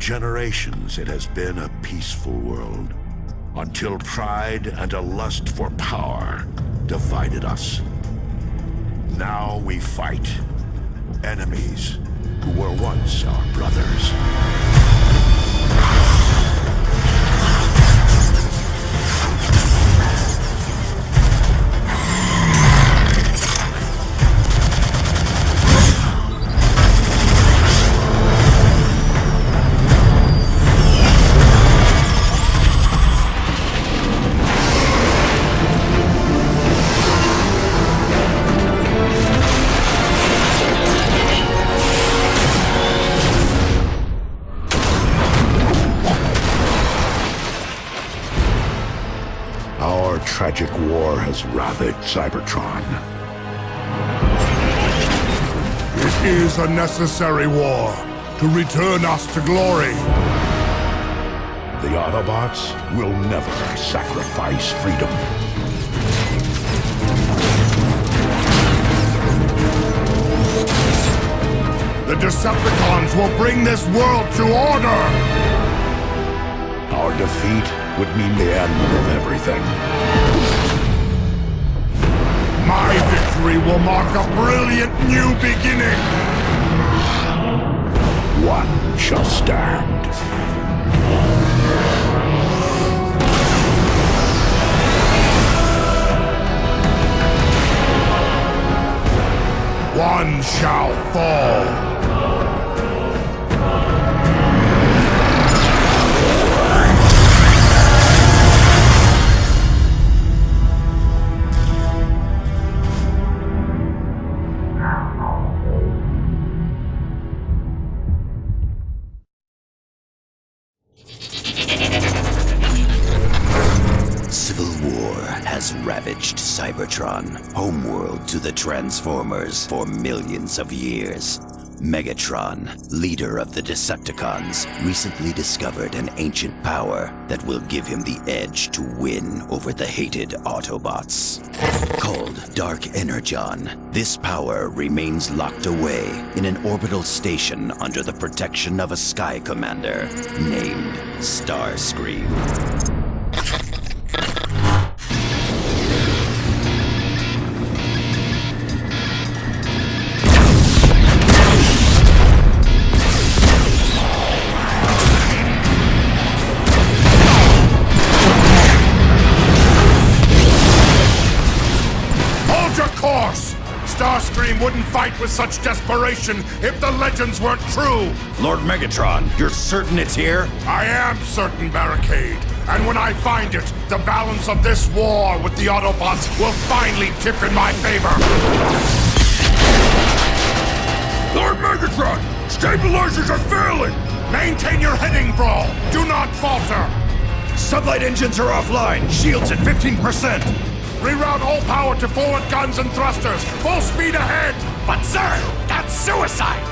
generations, it has been a peaceful world, until pride and a lust for power divided us. Now we fight enemies who were once our brothers. Our tragic war has ravaged Cybertron. It is a necessary war to return us to glory. The Autobots will never sacrifice freedom. The Decepticons will bring this world to order! Our defeat would mean the end of everything. My victory will mark a brilliant new beginning! One shall stand. One shall fall! Civil war has ravaged Cybertron, homeworld to the Transformers, for millions of years. Megatron, leader of the Decepticons, recently discovered an ancient power that will give him the edge to win over the hated Autobots. Called Dark Energon, this power remains locked away in an orbital station under the protection of a Sky Commander named Starscream. Starscream wouldn't fight with such desperation if the legends weren't true! Lord Megatron, you're certain it's here? I am certain, Barricade. And when I find it, the balance of this war with the Autobots will finally tip in my favor! Lord Megatron! Stabilizers are failing! Maintain your heading, Brawl! Do not falter! Sublight engines are offline. Shields at 15%. Reroute all power to forward guns and thrusters! Full speed ahead! But sir, that's suicide!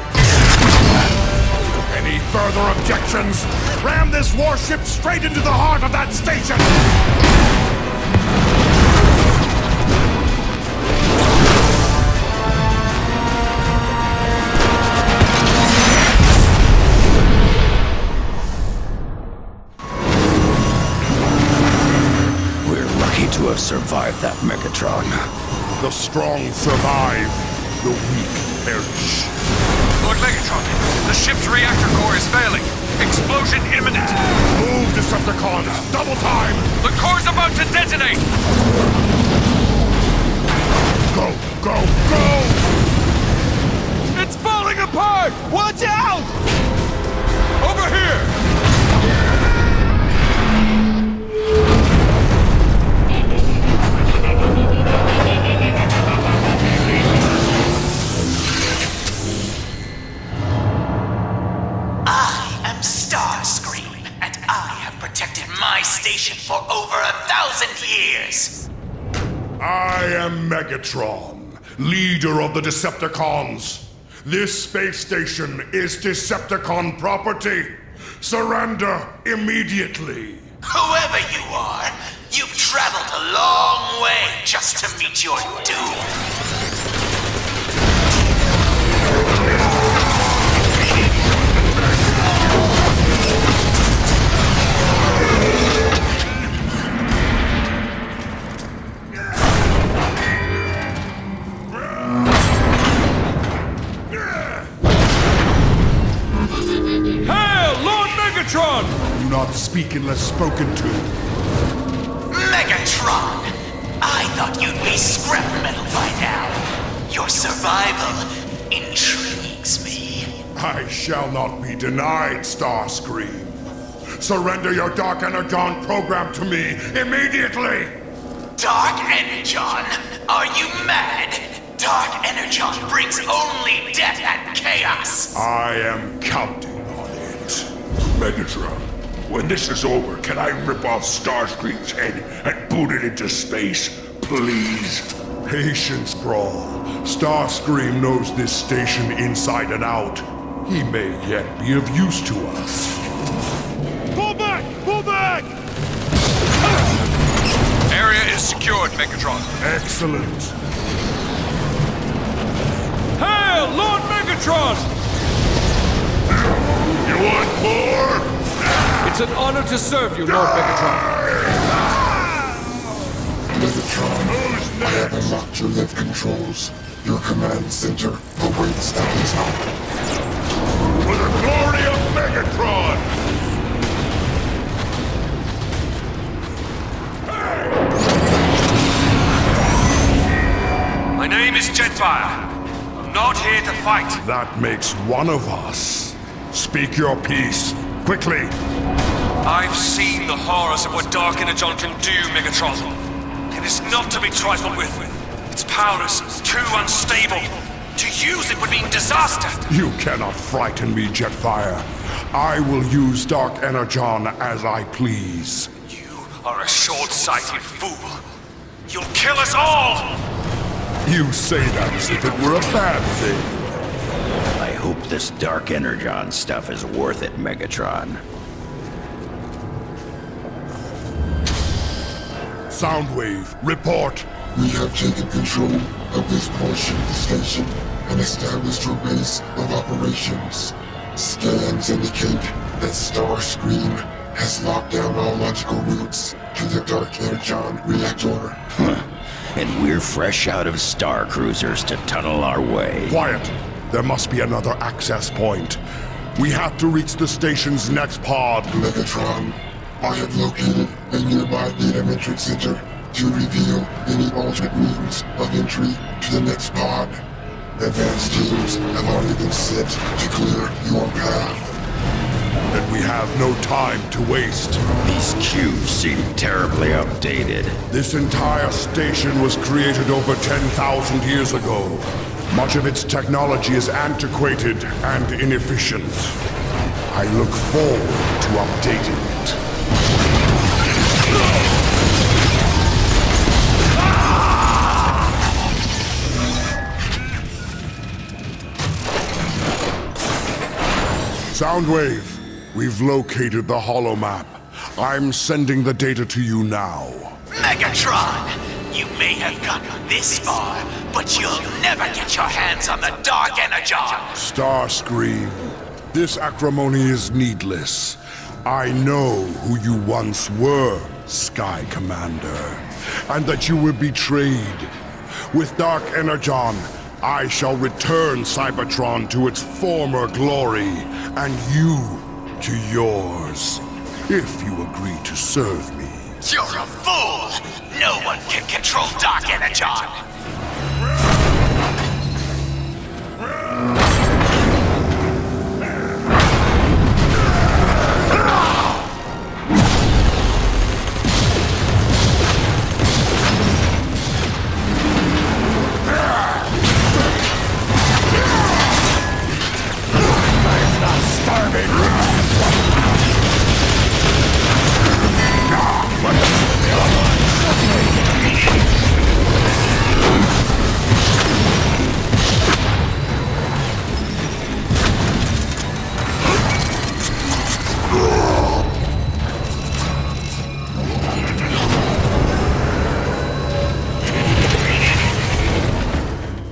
Any further objections? Ram this warship straight into the heart of that station! To have survived that, Megatron. The strong survive, the weak perish. Lord Megatron, the ship's reactor core is failing. Explosion imminent. Move, Decepticons! Double time! The core's about to detonate! Go, go, go! It's falling apart! Watch out! Over here! Starscream, and I have protected my station for over 1,000 years! I am Megatron, leader of the Decepticons. This space station is Decepticon property. Surrender immediately. Whoever you are, you've traveled a long way just to meet your doom. do not speak unless spoken to. Megatron! I thought you'd be scrap metal by now. Your survival intrigues me. I shall not be denied, Starscream. Surrender your Dark Energon program to me immediately! Dark Energon? Are you mad? Dark Energon brings only death and chaos! I am counting on it. Megatron, when this is over, can I rip off Starscream's head and boot it into space, please? Patience, Brawl. Starscream knows this station inside and out. He may yet be of use to us. Pull back! Pull back! Area is secured, Megatron. Excellent. Hail, Lord Megatron! You want more? It's an honor to serve you, Lord Megatron. Megatron, I have unlocked your live controls. Your command center awaits at the top. For the glory of Megatron! My name is Jetfire. I'm not here to fight. That makes one of us. Speak your piece, quickly. I've seen the horrors of what Dark Energon can do, Megatron. It is not to be trifled with. Its power is too unstable. To use it would mean disaster. You cannot frighten me, Jetfire. I will use Dark Energon as I please. You are a short-sighted fool. You'll kill us all! You say that as if it were a bad thing. I hope this Dark Energon stuff is worth it, Megatron. Soundwave, report. We have taken control of this portion of the station and established a base of operations. Scans indicate that Starscream has locked down all logical routes to the Dark Energon reactor. And we're fresh out of Star Cruisers to tunnel our way. Quiet. There must be another access point. We have to reach the station's next pod. Megatron, I have located a nearby data matrix center to reveal any alternate means of entry to the next pod. Advanced teams have already been sent to clear your path. And we have no time to waste. These cubes seem terribly outdated. This entire station was created over 10,000 years ago. Much of its technology is antiquated and inefficient. I look forward to updating it. Soundwave, we've located the holomap. I'm sending the data to you now. Megatron! You may have gotten this far, but you'll never get your hands on the Dark Energon! Starscream, this acrimony is needless. I know who you once were, Sky Commander, and that you were betrayed. With Dark Energon, I shall return Cybertron to its former glory, and you to yours, if you agree to serve me. You're a fool! No one can control Dark Energon!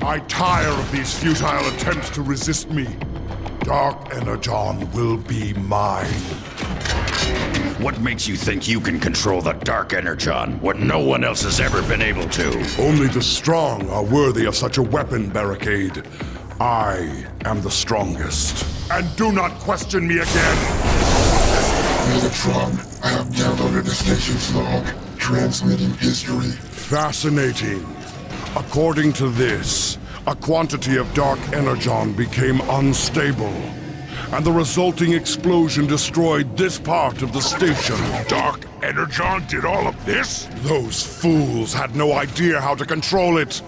I tire of these futile attempts to resist me. Dark Energon will be mine. What makes you think you can control the Dark Energon when no one else has ever been able to? Only the strong are worthy of such a weapon, Barricade. I am the strongest. And do not question me again! Megatron, I have downloaded the station's log, transmitting history. Fascinating. According to this, a quantity of dark energon became unstable, and the resulting explosion destroyed this part of the station. Dark Energon did all of this? Those fools had no idea how to control it.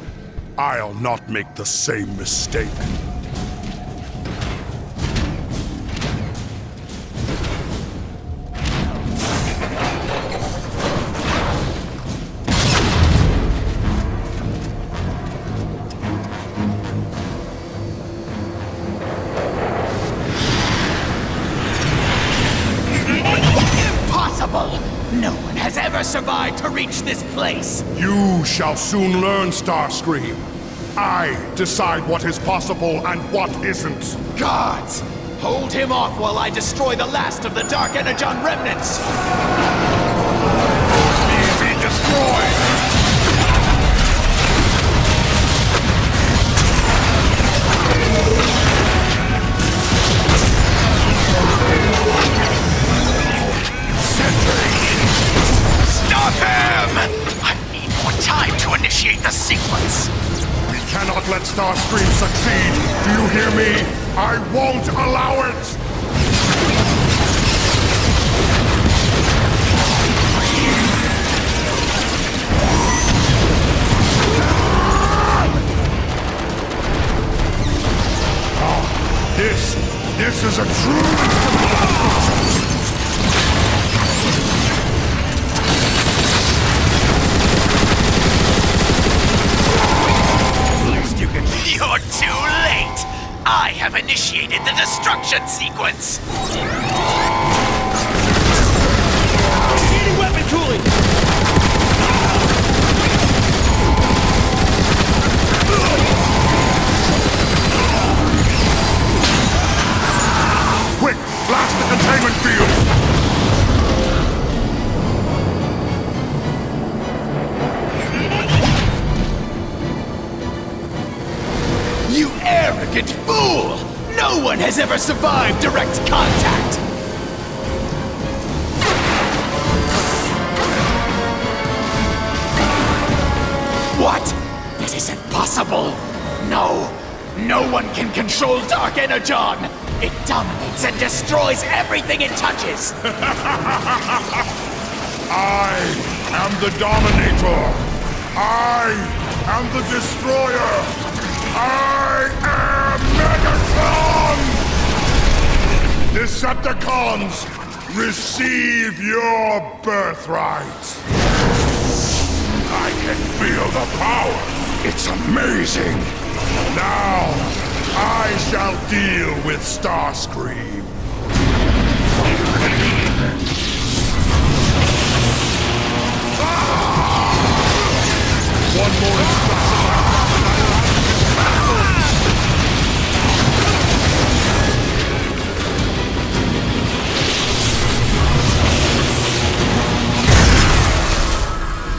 I'll not make the same mistake. No one has ever survived to reach this place! You shall soon learn, Starscream. I decide what is possible and what isn't. Guards! Hold him off while I destroy the last of the Dark Energon remnants! Be destroyed! Stop him! I need more time to initiate the sequence. We cannot let Starscream succeed. Do you hear me? I won't allow it! This is a true... You're too late! I have initiated the destruction sequence! Needing weapon tooling! Quick! Blast the containment field! You arrogant fool! No one has ever survived direct contact! What? This isn't possible! No! No one can control Dark Energon! It dominates and destroys everything it touches! I am the Dominator! I am the Destroyer! I am Megatron! Decepticons, receive your birthright! I can feel the power! It's amazing! Now, I shall deal with Starscream. One more instruction.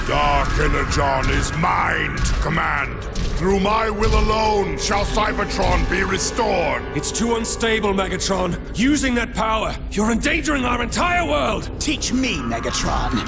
Dark Energon is mine to command. Through my will alone shall Cybertron be restored. It's too unstable, Megatron. Using that power, you're endangering our entire world! Teach me, Megatron.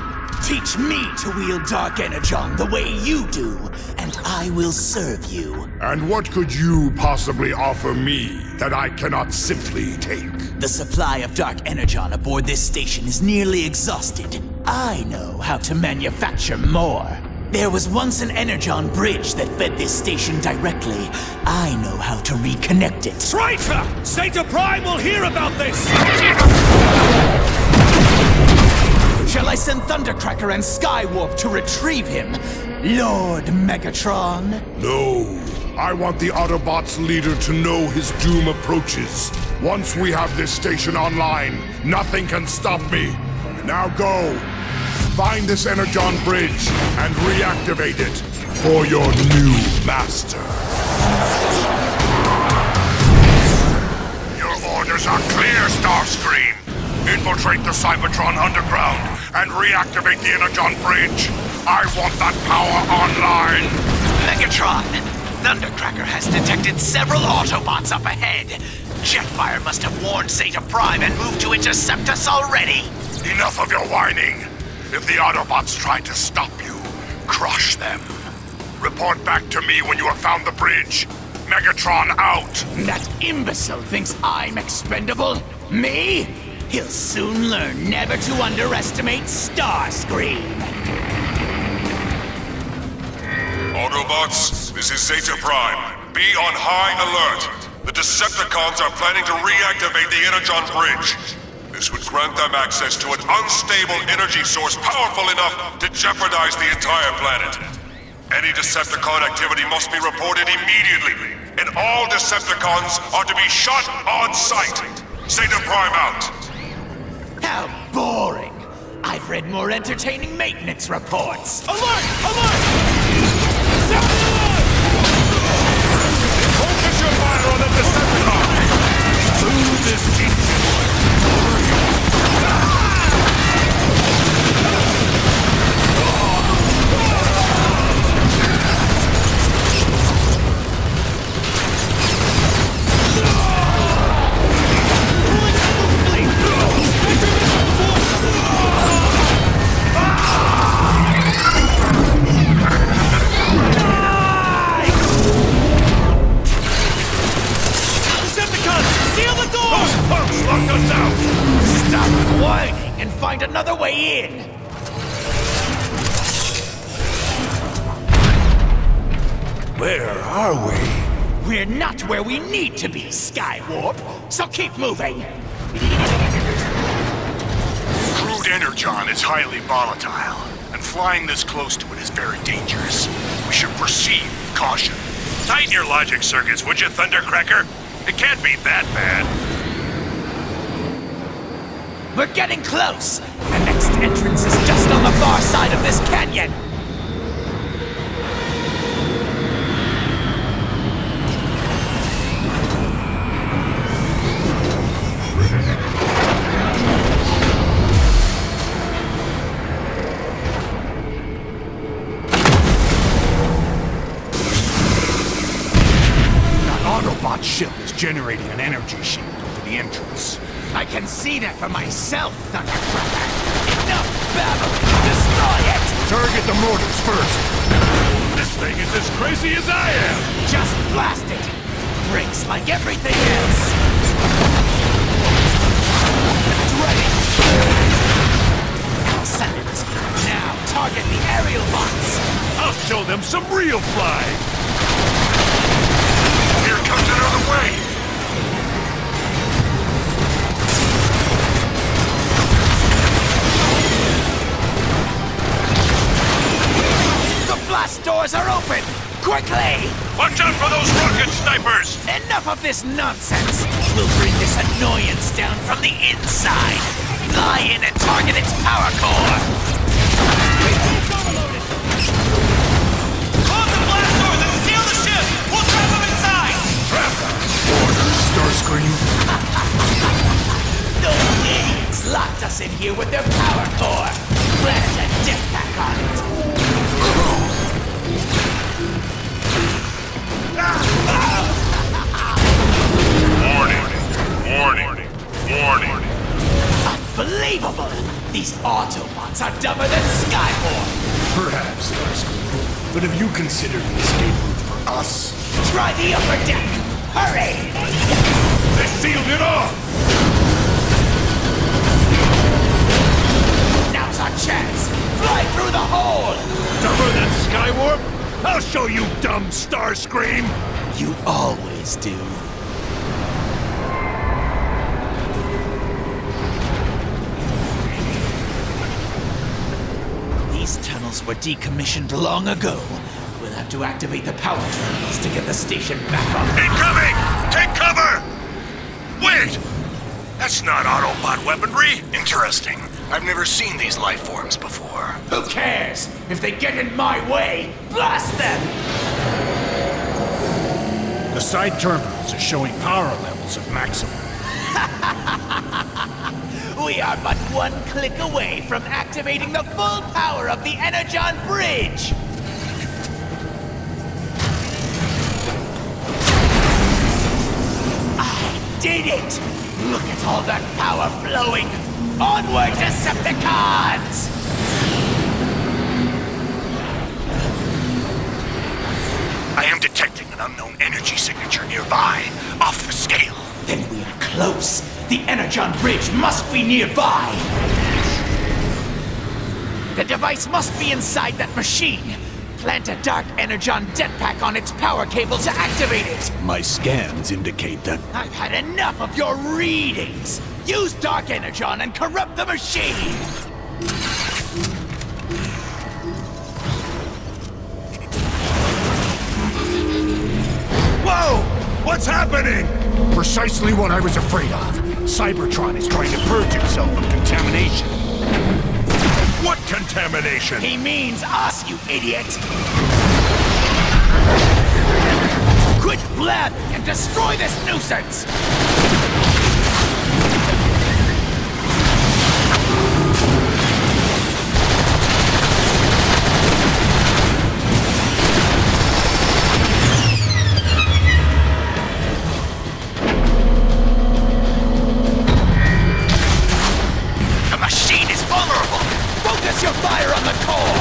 Teach me to wield Dark Energon the way you do, and I will serve you. And what could you possibly offer me that I cannot simply take? The supply of Dark Energon aboard this station is nearly exhausted. I know how to manufacture more. There was once an Energon bridge that fed this station directly. I know how to reconnect it. Traitor! Zeta Prime will hear about this! Shall I send Thundercracker and Skywarp to retrieve him? Lord Megatron? No. I want the Autobots' leader to know his doom approaches. Once we have this station online, nothing can stop me. Now go. Find this Energon bridge and reactivate it for your new master. Your orders are clear, Starscream. Infiltrate the Cybertron underground and reactivate the Energon bridge. I want that power online. Megatron, Thundercracker has detected several Autobots up ahead. Jetfire must have warned Zeta Prime and moved to intercept us already. Enough of your whining! If the Autobots try to stop you, crush them. Report back to me when you have found the bridge. Megatron out! That imbecile thinks I'm expendable? Me? He'll soon learn never to underestimate Starscream. Autobots, this is Zeta Prime. Be on high alert. The Decepticons are planning to reactivate the Energon Bridge. This would grant them access to an unstable energy source powerful enough to jeopardize the entire planet. Any Decepticon activity must be reported immediately, and all Decepticons are to be shot on sight. Zeta Prime out. How boring! I've read more entertaining maintenance reports. Alert! Alert! Focus your fire on the Decepticon! Through this engine! Lock us out! Stop whining and find another way in! Where are we? We're not where we need to be, Skywarp, so keep moving! Crude energon is highly volatile, and flying this close to it is very dangerous. We should proceed with caution. Tighten your logic circuits, would you, Thundercracker? It can't be that bad. We're getting close! The next entrance is just on the far side of this canyon! That Autobot ship is generating an energy shield over the entrance. I can see that for myself, Thundercracker! Enough babbling! Destroy it! Target the mortars first. This thing is as crazy as I am. Just blast it! Breaks like everything else! It's ready! Excellent! Now target the aerial bots! I'll show them some real flying. Here comes another wave. Blast doors are open! Quickly! Watch out for those rocket snipers! Enough of this nonsense! We'll bring this annoyance down from the inside! Fly in and target its power core! Close the blast doors and seal the ship! We'll trap them inside! Trap them! Orders, Starscream! Those idiots locked us in here with their power core! Plant a jetpack on it! Warning! Warning! Unbelievable! These Autobots are dumber than Skywarp! Perhaps, Starscream. But have you considered an escape route for us? Try the upper deck! Hurry! They sealed it off! Now's our chance! Fly through the hole! Dumber than Skywarp? I'll show you, dumb Starscream! You always do. These tunnels were decommissioned long ago. We'll have to activate the power terminals to get the station back on. Incoming! Take cover! Wait! That's not Autobot weaponry. Interesting. I've never seen these life forms before. Who cares? If they get in my way, blast them! The side terminals are showing power levels of maximum. We are but one click away from activating the full power of the Energon Bridge! I did it! Look at all that power flowing Onward, Decepticons! I am detecting an unknown energy signature nearby, off the scale. Then we are close. The Energon Bridge must be nearby. The device must be inside that machine. Plant a Dark Energon jetpack on its power cable to activate it. My scans indicate that... I've had enough of your readings. Use Dark Energon and corrupt the machine. Whoa! What's happening? Precisely what I was afraid of. Cybertron is trying to purge itself of contamination. What contamination? He means us, you idiot! Quit blabbing and destroy this nuisance! The machine is vulnerable! Focus your fire on the core!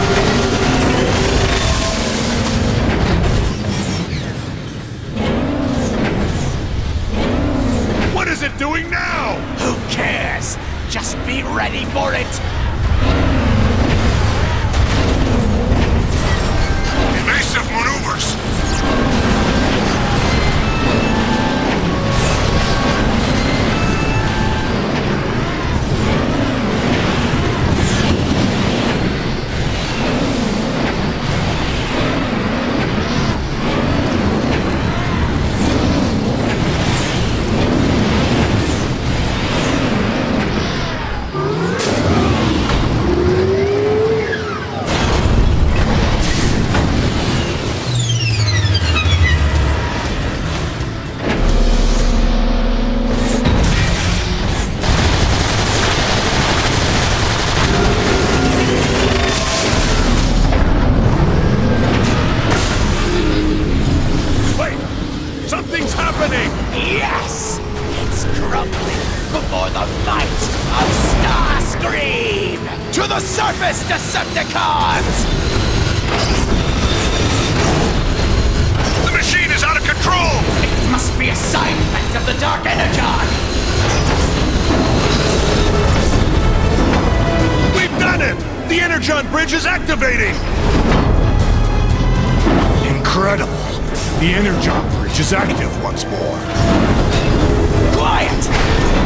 What is it doing now? Who cares? Just be ready for it! Evasive maneuvers! Yes! It's crumbling before the might of Starscream! To the surface, Decepticons! The machine is out of control! It must be a side effect of the Dark Energon! We've done it! The Energon Bridge is activating! Incredible! The Energon Bridge is active once more. Quiet!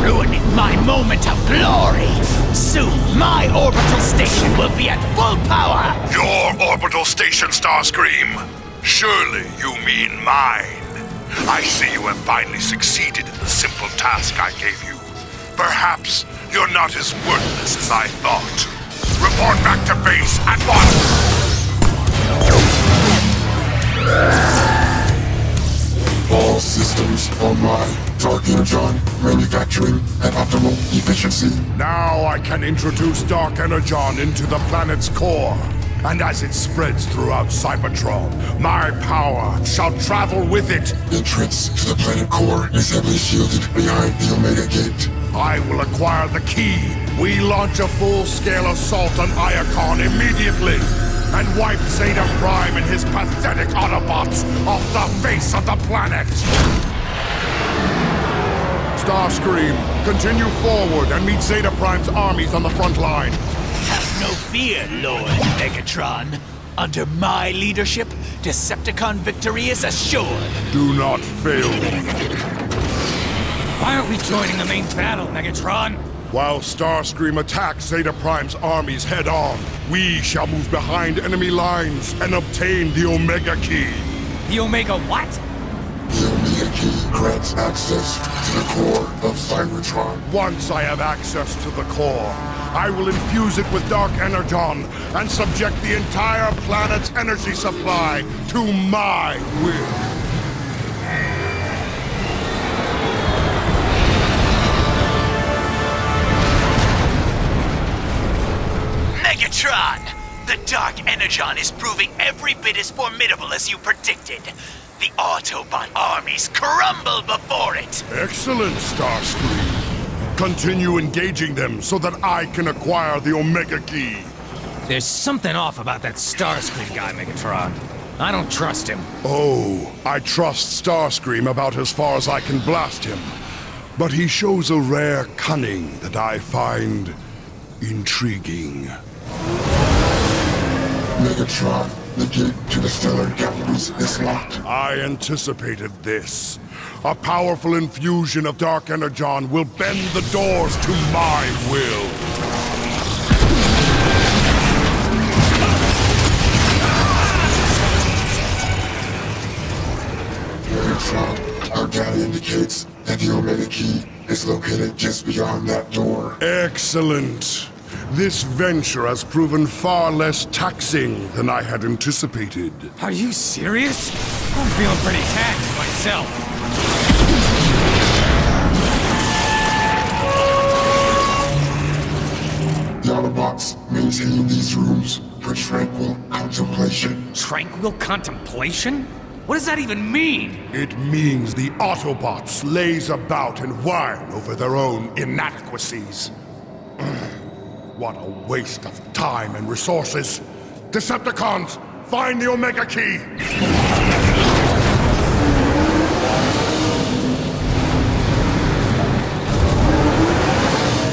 Ruining my moment of glory! Soon, my orbital station will be at full power! Your orbital station, Starscream? Surely you mean mine. I see you have finally succeeded in the simple task I gave you. Perhaps you're not as worthless as I thought. Report back to base at once! All systems online. Dark Energon, manufacturing at optimal efficiency. Now I can introduce Dark Energon into the planet's core. And as it spreads throughout Cybertron, my power shall travel with it. Entrance to the planet core is heavily shielded behind the Omega Gate. I will acquire the key. We launch a full-scale assault on Iacon immediately. And wipe Zeta Prime and his pathetic Autobots off the face of the planet! Starscream, continue forward and meet Zeta Prime's armies on the front line. Have no fear, Lord Megatron. Under my leadership, Decepticon victory is assured. Do not fail me. Why aren't we joining the main battle, Megatron? While Starscream attacks Zeta Prime's armies head-on, we shall move behind enemy lines and obtain the Omega Key. The Omega what? The Omega Key grants access to the core of Cybertron. Once I have access to the core, I will infuse it with Dark Energon and subject the entire planet's energy supply to my will. Megatron! The Dark Energon is proving every bit as formidable as you predicted. The Autobot armies crumble before it. Excellent, Starscream. Continue engaging them so that I can acquire the Omega Key. There's something off about that Starscream guy, Megatron. I don't trust him. Oh, I trust Starscream about as far as I can blast him. But he shows a rare cunning that I find intriguing. Megatron, the gate to the stellar galleries is locked. I anticipated this. A powerful infusion of Dark Energon will bend the doors to my will. Megatron, our data indicates that the Omega Key is located just beyond that door. Excellent. This venture has proven far less taxing than I had anticipated. Are you serious? I'm feeling pretty taxed myself. The Autobots maintain these rooms for tranquil contemplation. Tranquil contemplation? What does that even mean? It means the Autobots laze about and whine over their own inadequacies. What a waste of time and resources. Decepticons, find the Omega Key!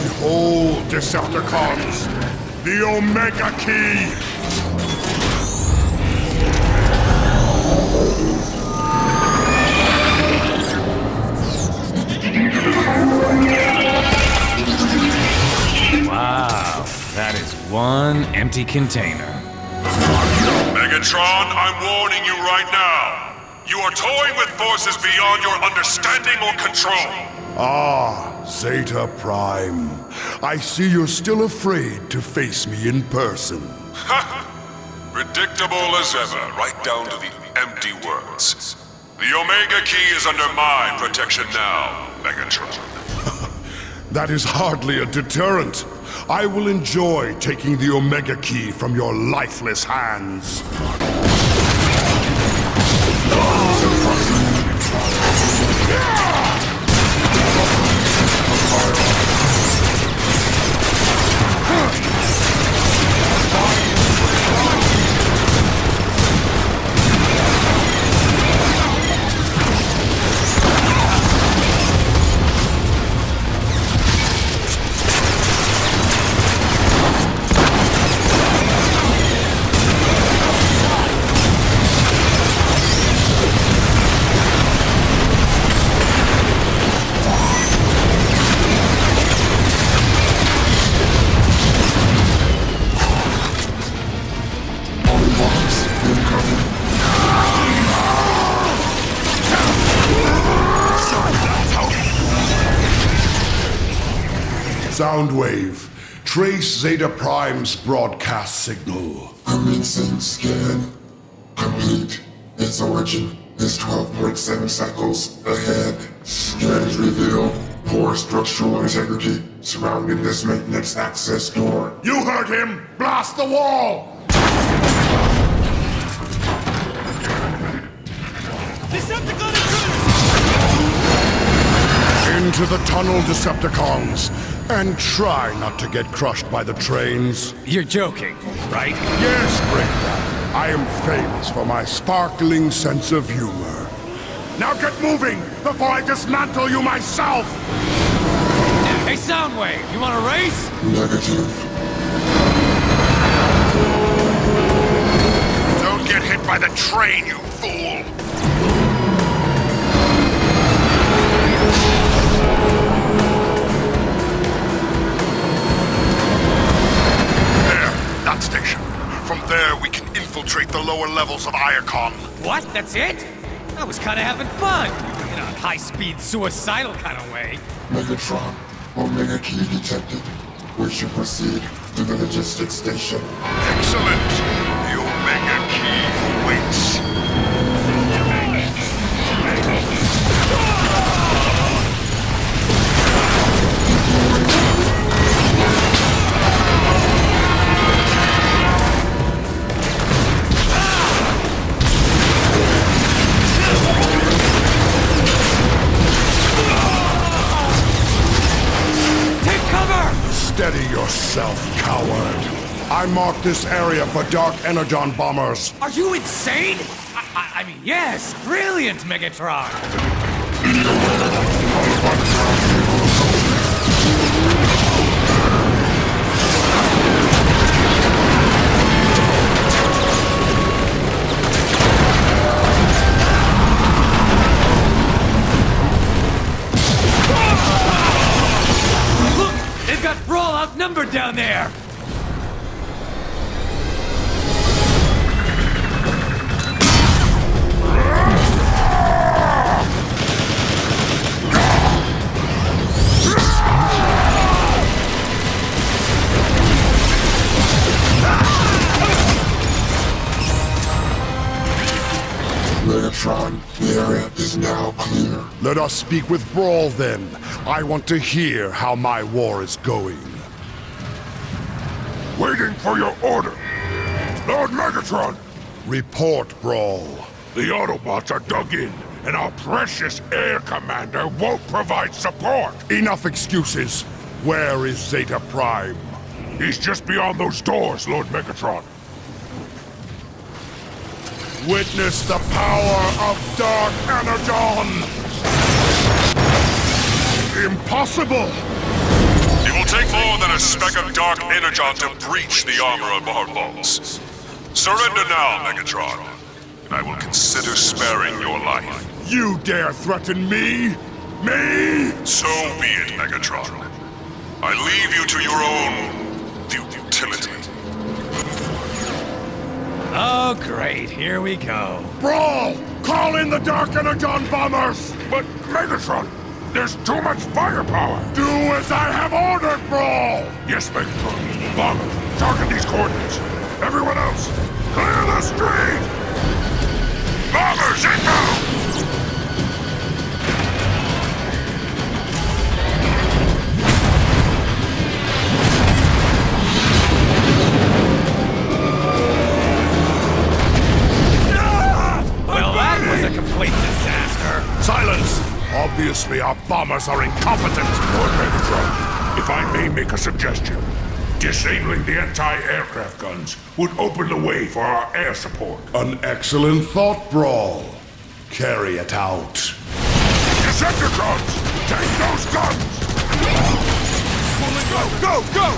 Behold, Decepticons, the Omega Key! Wow, that is one empty container. Megatron, I'm warning you right now. You are toying with forces beyond your understanding or control. Ah, Zeta Prime. I see you're still afraid to face me in person. Predictable as ever, right down to the empty words. The Omega Key is under my protection now, Megatron. That is hardly a deterrent. I will enjoy taking the Omega Key from your lifeless hands. Soundwave, trace Zeta Prime's broadcast signal. Commencing scan. Complete. Its origin is 12.7 cycles ahead. Scans reveal poor structural integrity surrounding this maintenance access door. You heard him! Blast the wall! Decepticon intruders! Into the tunnel, Decepticons, and try not to get crushed by the trains. You're joking, right? Yes, Breakdown. I am famous for my sparkling sense of humor. Now get moving before I dismantle you myself! Hey, Soundwave, you want to race? Negative. Don't get hit by the train, you fool! That station. From there, we can infiltrate the lower levels of Iacon. What? That's it? I was kind of having fun. In a high-speed, suicidal kind of way. Megatron, Omega Key detected. We should proceed to the logistics station. Excellent! The Omega Key waits. I marked this area for Dark Energon bombers. Are you insane? I mean, yes, brilliant, Megatron. Look, they've got Brawl outnumbered down there. Megatron, the area is now clear. Let us speak with Brawl then. I want to hear how my war is going. Waiting for your order. Lord Megatron! Report, Brawl. The Autobots are dug in, and our precious Air Commander won't provide support! Enough excuses. Where is Zeta Prime? He's just beyond those doors, Lord Megatron. Witness the power of Dark Energon! Impossible! It will take more than a speck of Dark Energon to breach the armor of our bolts. Surrender now, Megatron, and I will consider sparing your life. You dare threaten me? Me? So be it, Megatron. I leave you to your own futility. Oh, great, here we go. Brawl! Call in the Dark Energon bombers! But, Megatron, there's too much firepower! Do as I have ordered, Brawl! Yes, Megatron. Bomber, target these coordinates. Everyone else, clear the street! Bombers, inbound! Well, that was a complete disaster. Silence! Obviously, our bombers are incompetent. Lord Megatron, if I may make a suggestion, disabling the anti-aircraft guns would open the way for our air support. An excellent thought, Brawl. Carry it out. Decepticons, take those guns! Go, go, go!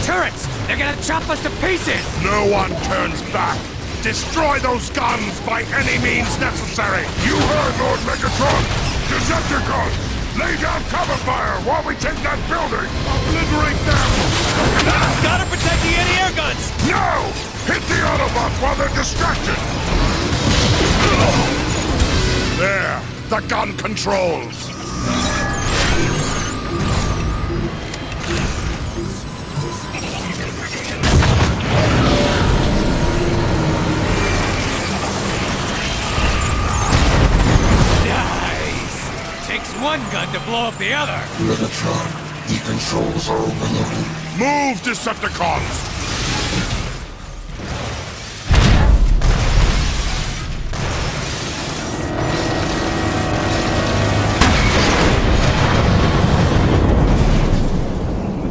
Turrets! They're gonna chop us to pieces! No one turns back. Destroy those guns by any means necessary. You heard, Lord Megatron! Decepticons, lay down cover fire while we take that building! Obliterate them! Gotta protect the anti-air guns! No! Hit the Autobots while they're distracted! There, the gun controls. Takes one gun to blow up the other. Megatron, the controls are overloaded. Move, Decepticons!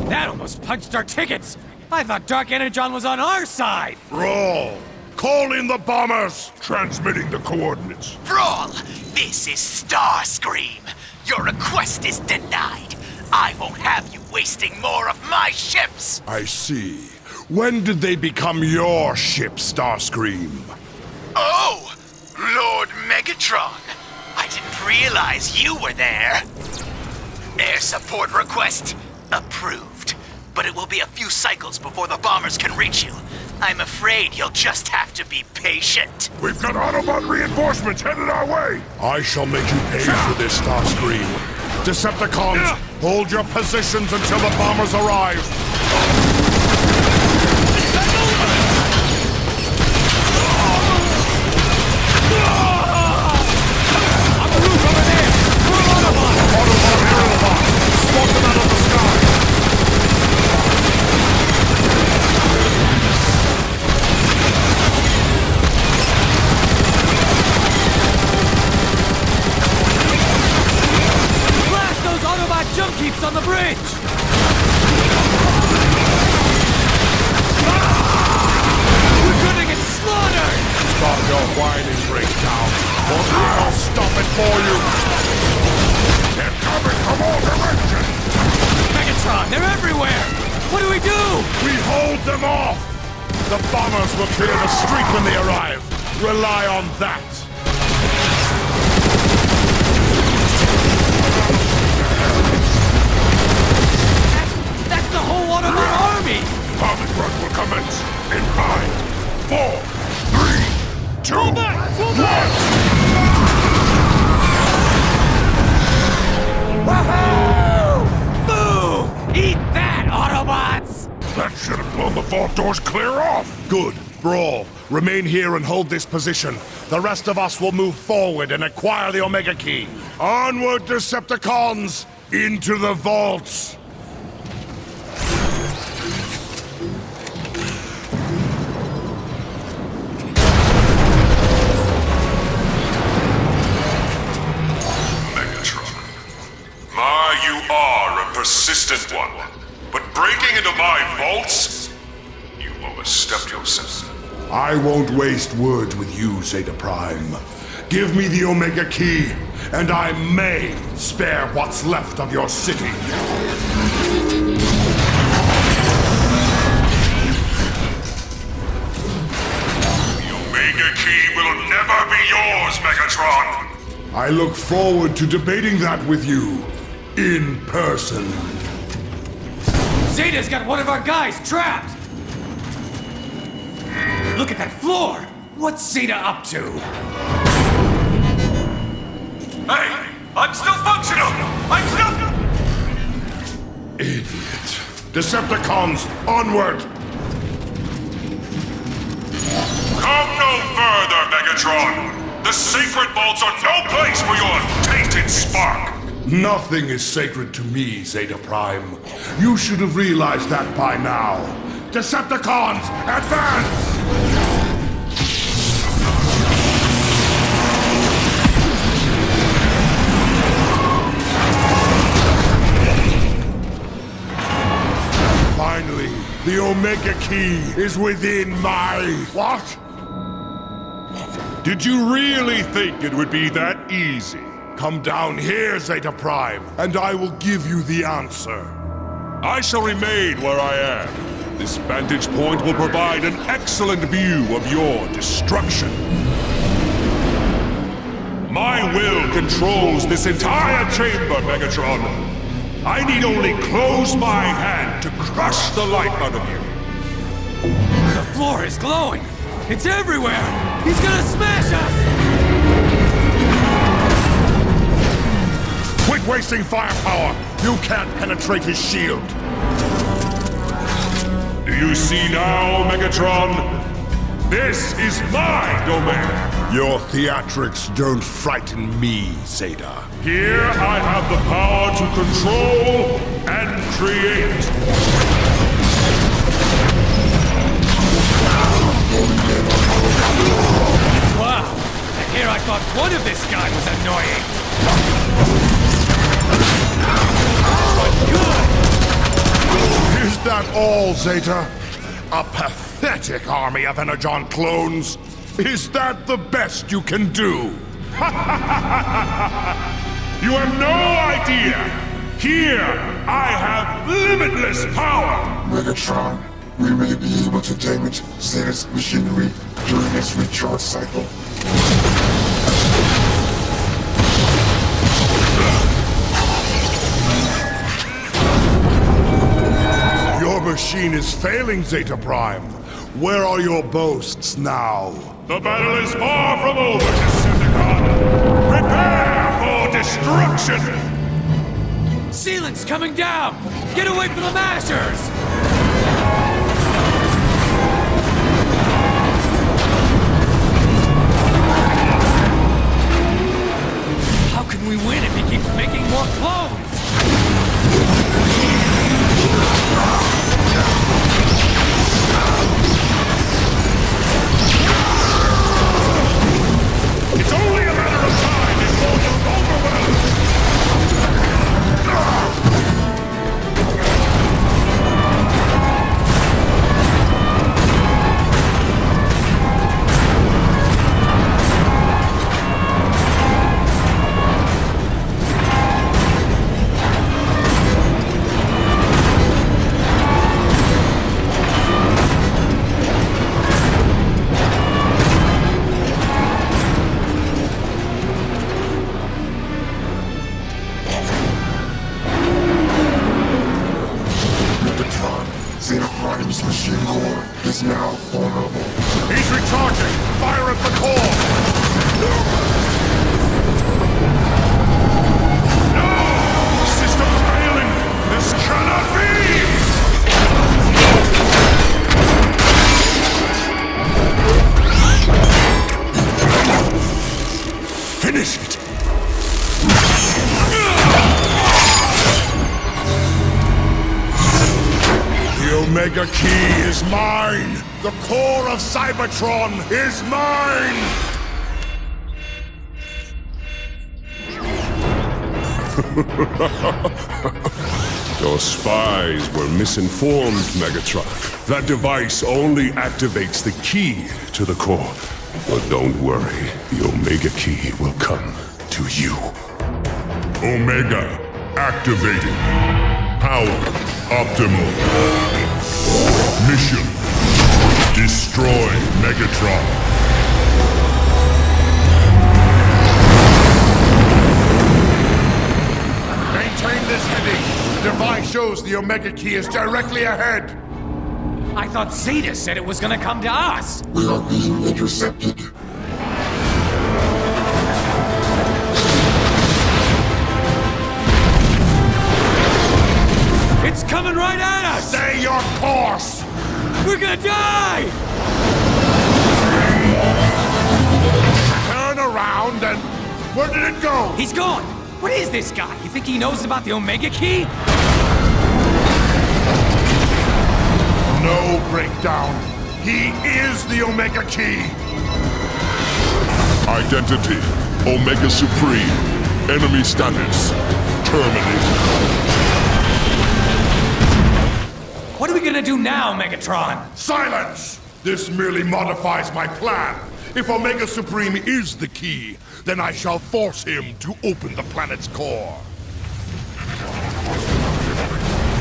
That almost punched our tickets. I thought Dark Energon was on our side. Brawl! Call in the bombers! Transmitting the coordinates. Brawl, this is Starscream. Your request is denied. I won't have you wasting more of my ships. I see. When did they become your ship, Starscream? Oh, Lord Megatron. I didn't realize you were there. Air support request approved. But it will be a few cycles before the bombers can reach you. I'm afraid you'll just have to be patient. We've got Autobot reinforcements headed our way! I shall make you pay for this, Starscream. Decepticons, hold your positions until the bombers arrive. bridge! We're gonna get slaughtered! Stop your whining, breakdown, or I'll stop it for you! They're coming from all directions! Megatron, they're everywhere! What do? We hold them off! The bombers will clear the street when they arrive. Rely on that. That's the whole Autobot army! Bombing run will commence in 5, 4, 3, 2, 1! Woohoo! Boom! Eat that, Autobots! That should have blown the vault doors clear off! Good. Brawl, remain here and hold this position. The rest of us will move forward and acquire the Omega Key. Onward, Decepticons! Into the vaults! Megatron. You are a persistent one. But breaking into my vaults? You overstepped yourself. I won't waste words with you, Zeta Prime. Give me the Omega Key, and I may spare what's left of your city. The Omega Key will never be yours, Megatron! I look forward to debating that with you, in person. Zeta's got one of our guys trapped! Look at that floor! What's Zeta up to? Hey! I'm still functional! I'm still... Idiot. Decepticons, onward! Come no further, Megatron! The sacred vaults are no place for your tainted spark! Nothing is sacred to me, Zeta Prime. You should have realized that by now. Decepticons, advance! Finally, the Omega Key is within my... What? Did you really think it would be that easy? Come down here, Zeta Prime, and I will give you the answer. I shall remain where I am. This vantage point will provide an excellent view of your destruction. My will controls this entire chamber, Megatron. I need only close my hand to crush the life out of you. The floor is glowing! It's everywhere! He's gonna smash us! Quit wasting firepower! You can't penetrate his shield! Do you see now, Megatron? This is my domain! Your theatrics don't frighten me, Zeta. Here I have the power to control and create. Wow! And here I thought one of this guy was annoying! Is that all, Zeta? A pathetic army of Energon clones? Is that the best you can do? You have no idea! Here, I have limitless power! Megatron, we may be able to damage Zeta's machinery during its recharge cycle. Your machine is failing, Zeta Prime. Where are your boasts now? The battle is far from over, Decepticon! Prepare for destruction! Ceiling's coming down! Get away from the Mashers! How can we win if he keeps making more clones? It's only a matter of time before you're overwhelmed! is now vulnerable. He's recharging! Fire at the core! No! System's failing! This cannot be! Finish it! The Omega Key is mine! The core of Cybertron is mine! Your spies were misinformed, Megatron. That device only activates the key to the core. But don't worry, the Omega Key will come to you. Omega activated. Power optimal. Mission: destroy Megatron. Maintain this heading. The device shows the Omega Key is directly ahead. I thought Zeta said it was gonna come to us. We are being intercepted. It's coming right at us! Stay your course! We're gonna die! Turn around and... Where did it go? He's gone! What is this guy? You think he knows about the Omega Key? No breakdown. He is the Omega Key. Identity: Omega Supreme. Enemy status: terminated. What are we gonna do now, Megatron? Silence! This merely modifies my plan. If Omega Supreme is the key, then I shall force him to open the planet's core.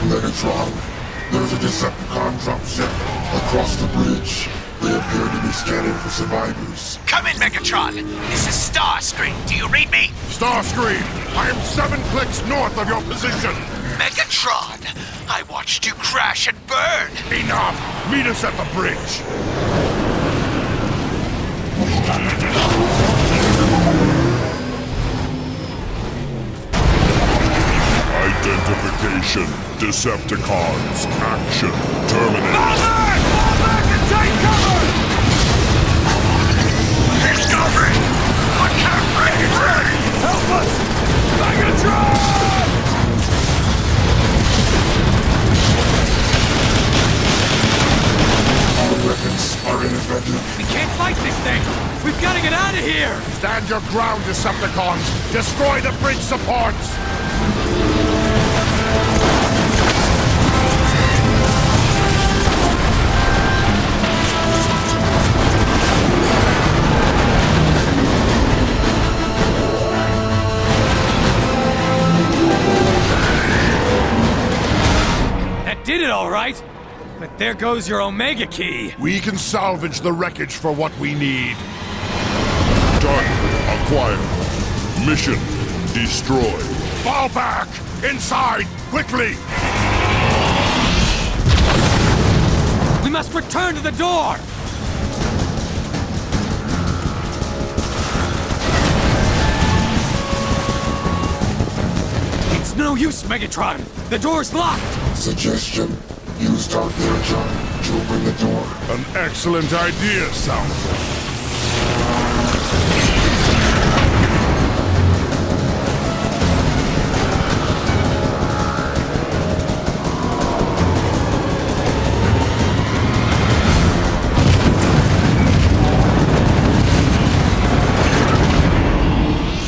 Megatron, there's a Decepticon dropship across the bridge. They appear to be scanning for survivors. Come in, Megatron. This is Starscream. Do you read me? Starscream, I am 7 clicks north of your position. Megatron, I watched you crash and burn. Enough! Meet us at the bridge. Identification: Decepticons. Action terminated. Fall back and take cover! He's covering. I can't break it. Help us! Megatron! Our weapons are ineffective. We can't fight this thing! We've gotta get out of here! Stand your ground, Decepticons! Destroy the bridge supports! That did it all right! But there goes your Omega Key! We can salvage the wreckage for what we need. Done. Acquired. Mission: destroy. Fall back! Inside! Quickly! We must return to the door! It's no use, Megatron! The door's locked! Suggestion: use Dark Energon to open the door. An excellent idea, Soundwave.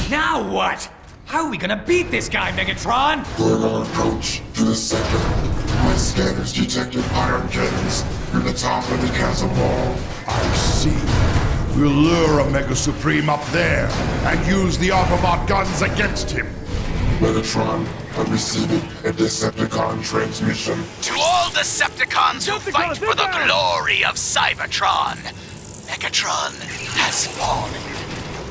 Now what? How are we gonna beat this guy, Megatron? During our approach to the center, my scanners detected iron cannons near the top of the castle wall. I see. We'll lure Omega Supreme up there and use the Autobot guns against him. Megatron, I'm receiving a Decepticon transmission. To all Decepticons who fight for the glory of Cybertron, Megatron has fallen.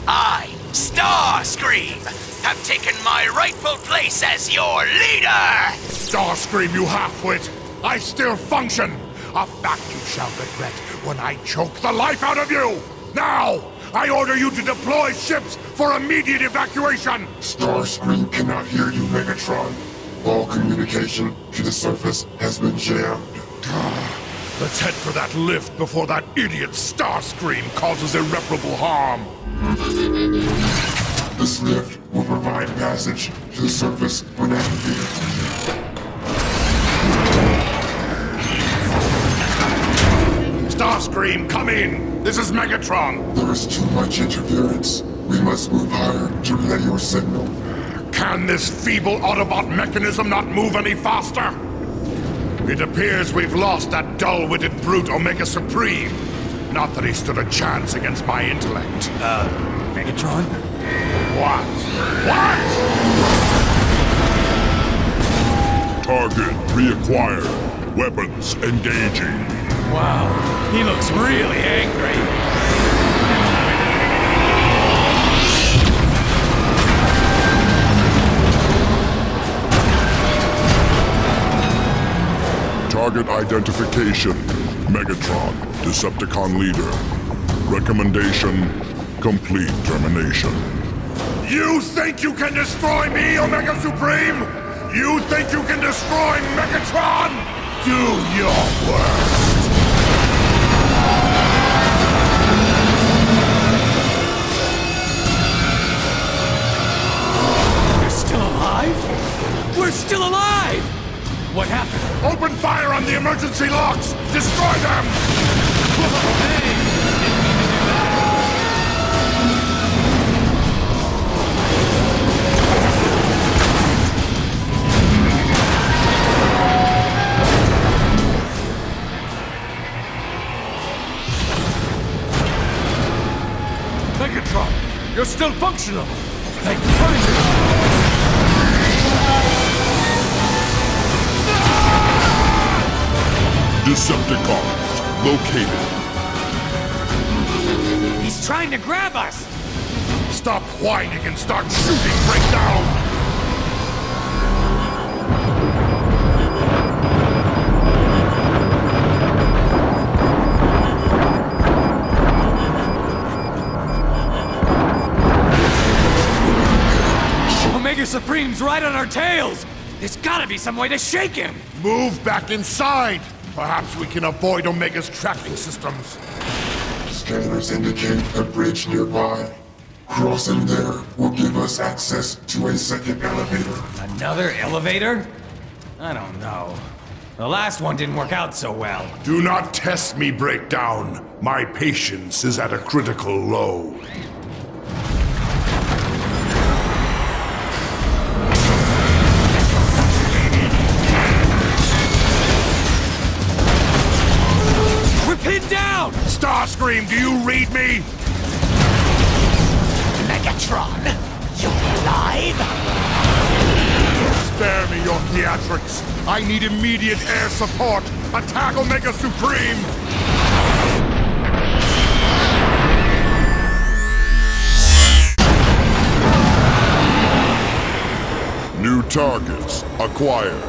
I, Starscream, have taken my rightful place as your leader! Starscream, you half-wit! I still function! A fact you shall regret when I choke the life out of you! Now, I order you to deploy ships for immediate evacuation! Starscream cannot hear you, Megatron. All communication to the surface has been jammed. Let's head for that lift before that idiot Starscream causes irreparable harm. This lift will provide passage to the surface when activated. Starscream, come in! This is Megatron! There is too much interference. We must move higher to relay your signal. Can this feeble Autobot mechanism not move any faster? It appears we've lost that dull-witted brute Omega Supreme. Not that he stood a chance against my intellect. Megatron? What? What? Target reacquired. Weapons engaging. Wow, he looks really angry. Target identification. Megatron, Decepticon leader. Recommendation, complete termination. You think you can destroy me, Omega Supreme? You think you can destroy Megatron? Do your worst. We're still alive? We're still alive! What happened? Open fire on the emergency locks! Destroy them! Megatron, you're still functional! Thank you. Decepticons located. He's trying to grab us! Stop whining and start shooting, Breakdown! Omega Supreme's right on our tails! There's gotta be some way to shake him! Move back inside! Perhaps we can avoid Omega's tracking systems. Scanners indicate a bridge nearby. Crossing there will give us access to a second elevator. Another elevator? I don't know. The last one didn't work out so well. Do not test me, Breakdown. My patience is at a critical low. Pinned down! Starscream, do you read me? Megatron, you're alive? Spare me your theatrics. I need immediate air support. Attack Omega Supreme! New targets acquired.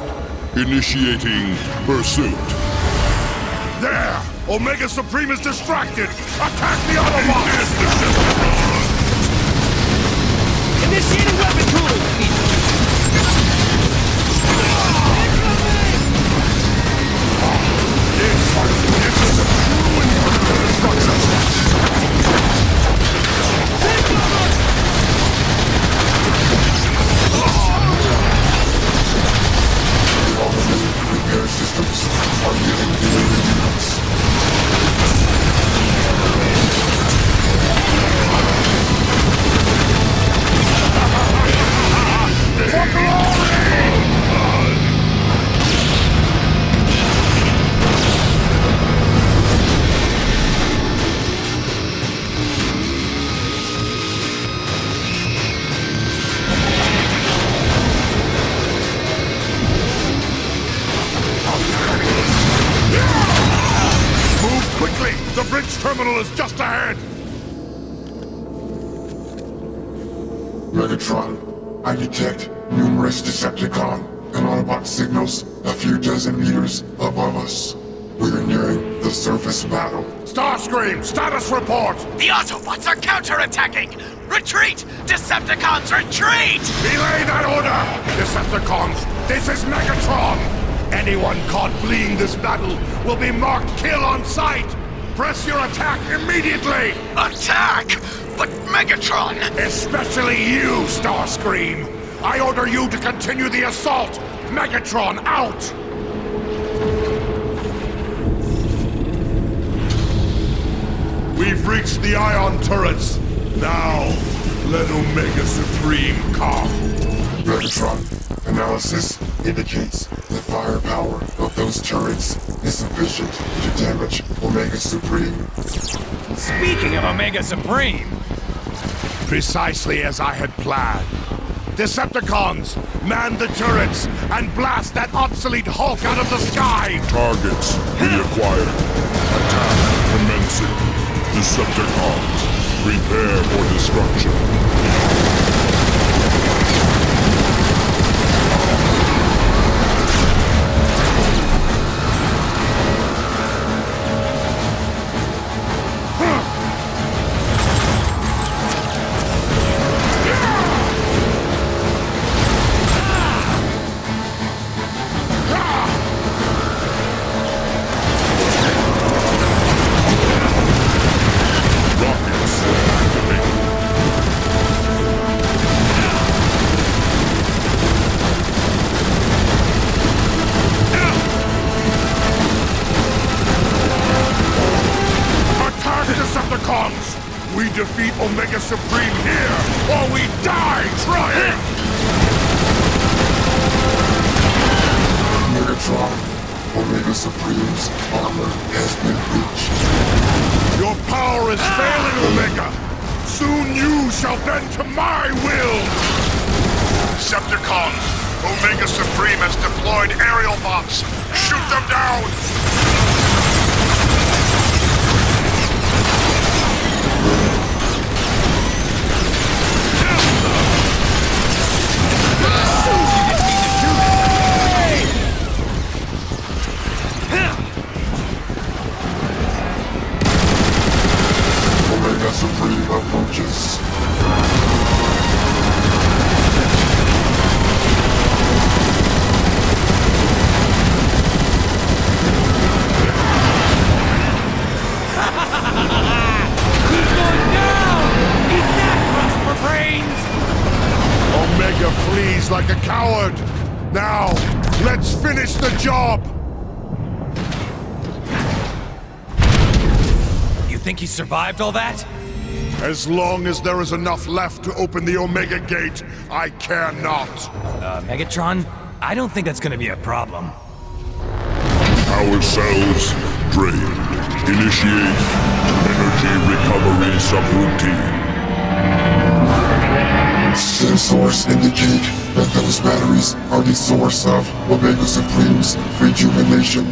Initiating pursuit. There! Omega Supreme is distracted! Attack the Autobots! Initiating weapon cooling! This is a true inverter destruction! Repair systems are getting delivery units. Quickly! The bridge terminal is just ahead! Megatron, I detect numerous Decepticon and Autobot signals a few dozen meters above us. We're nearing the surface battle. Starscream, status report! The Autobots are counterattacking! Retreat! Decepticons, retreat! Belay that order! Decepticons, this is Megatron! Anyone caught fleeing this battle will be marked kill on sight! Press your attack immediately! Attack? But Megatron! Especially you, Starscream! I order you to continue the assault! Megatron out! We've reached the ion turrets. Now, let Omega Supreme come. Megatron, analysis indicates the firepower of those turrets is sufficient to damage Omega Supreme. Speaking of Omega Supreme, Precisely as I had planned. Decepticons, man the turrets and blast that obsolete Hulk out of the sky! Targets reacquired. Attack commencing. Decepticons, prepare for destruction. Rockets activated. Attack, Decepticons! We defeat Omega Supreme here, or we die trying! Megatron, Omega Supreme's armor has been breached. Your power is failing, Omega! Soon you shall bend to my will! Decepticons, Omega Supreme has deployed aerial bots! Shoot them down! Omega Supreme approaches. he's going down! Eat that, Prosper Brains! Omega flees like a coward! Now, let's finish the job! You think he survived all that? As long as there is enough left to open the Omega Gate, I care not. Megatron, I don't think that's gonna be a problem. Power cells drained. Initiate energy recovery subroutine. Sensors indicate that those batteries are the source of Omega Supreme's rejuvenation.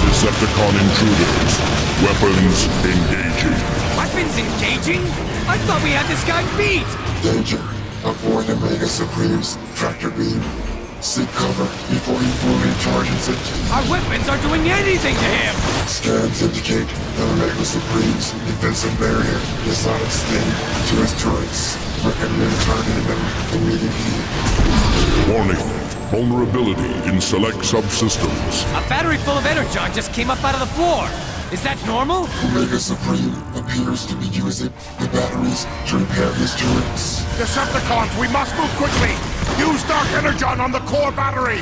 Decepticon intruders. Weapons engaging. Weapons engaging? I thought we had this guy beat! Danger. Avoid Omega Supreme's tractor beam. Seek cover before he fully charges it. Our weapons aren't doing anything to him! Scans indicate that Omega Supreme's defensive barrier is not extended to his turrets. Recommend targeting them immediately. Warning. Vulnerability in select subsystems. A battery full of energon just came up out of the floor! Is that normal? Omega Supreme appears to be using the batteries to repair his turrets. Decepticons, we must move quickly! Use Dark Energon on the core battery!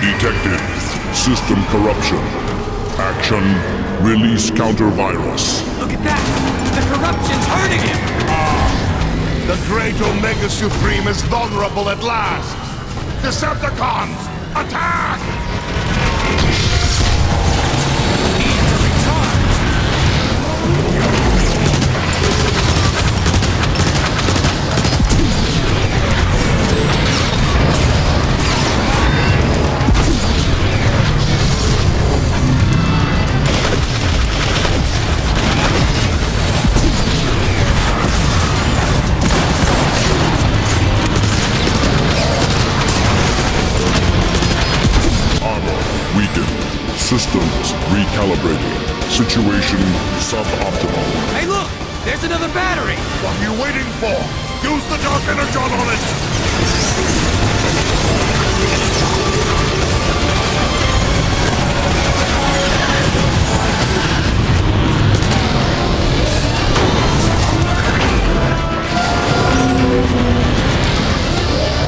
Detected. System corruption. Action. Release counter-virus. Look at that! The corruption's hurting him! The great Omega Supreme is vulnerable at last! Decepticons, attack! Need to recharge! Systems recalibrated. Situation suboptimal. Hey, look! There's another battery! What are you waiting for? Use the Dark Energon on it!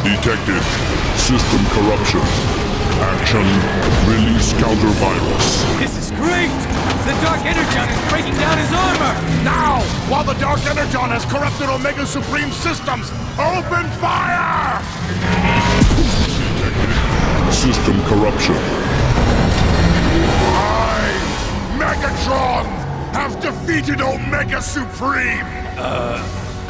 Detected. System corruption. Action. Release counter-virus. This is great! The Dark Energon is breaking down his armor! Now! While the Dark Energon has corrupted Omega Supreme systems, open fire! System corruption. I, Megatron, have defeated Omega Supreme!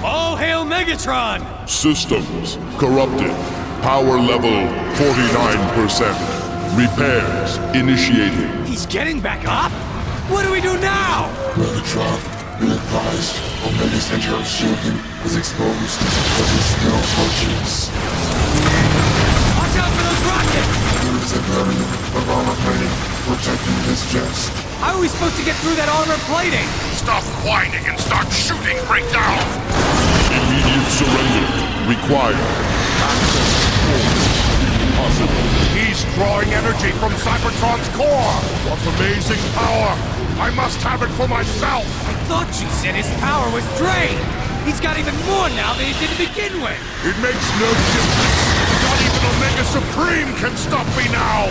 All hail Megatron! Systems corrupted. Power level 49%. Repairs initiated. He's getting back up? What do we do now? Megatron, be advised, Omega's internal shielding is exposed, but it still functions. Watch out for those rockets! There is a barrier of armor plating protecting this chest. How are we supposed to get through that armor plating? Stop whining and start shooting, breakdown! Immediate surrender required. Possible. He's drawing energy from Cybertron's core! What amazing power! I must have it for myself! I thought you said his power was drained! He's got even more now than he did to begin with! It makes no difference! Not even Omega Supreme can stop me now!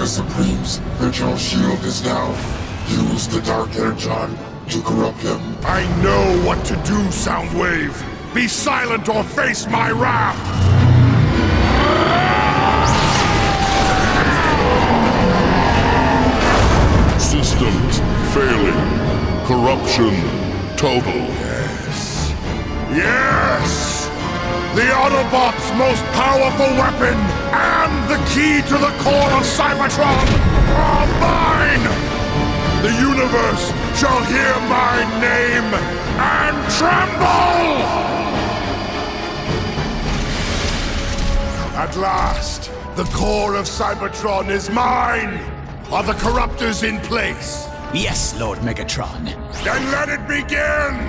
Supreme's internal shield is down. Use the Dark Energon to corrupt them. I know what to do, Soundwave! Be silent or face my wrath! Systems failing. Corruption total. Yes! Yes! The Autobot's most powerful weapon and the key to the core of Cybertron are mine! The universe shall hear my name and tremble! At last, the core of Cybertron is mine! Are the corruptors in place? Yes, Lord Megatron. Then let it begin!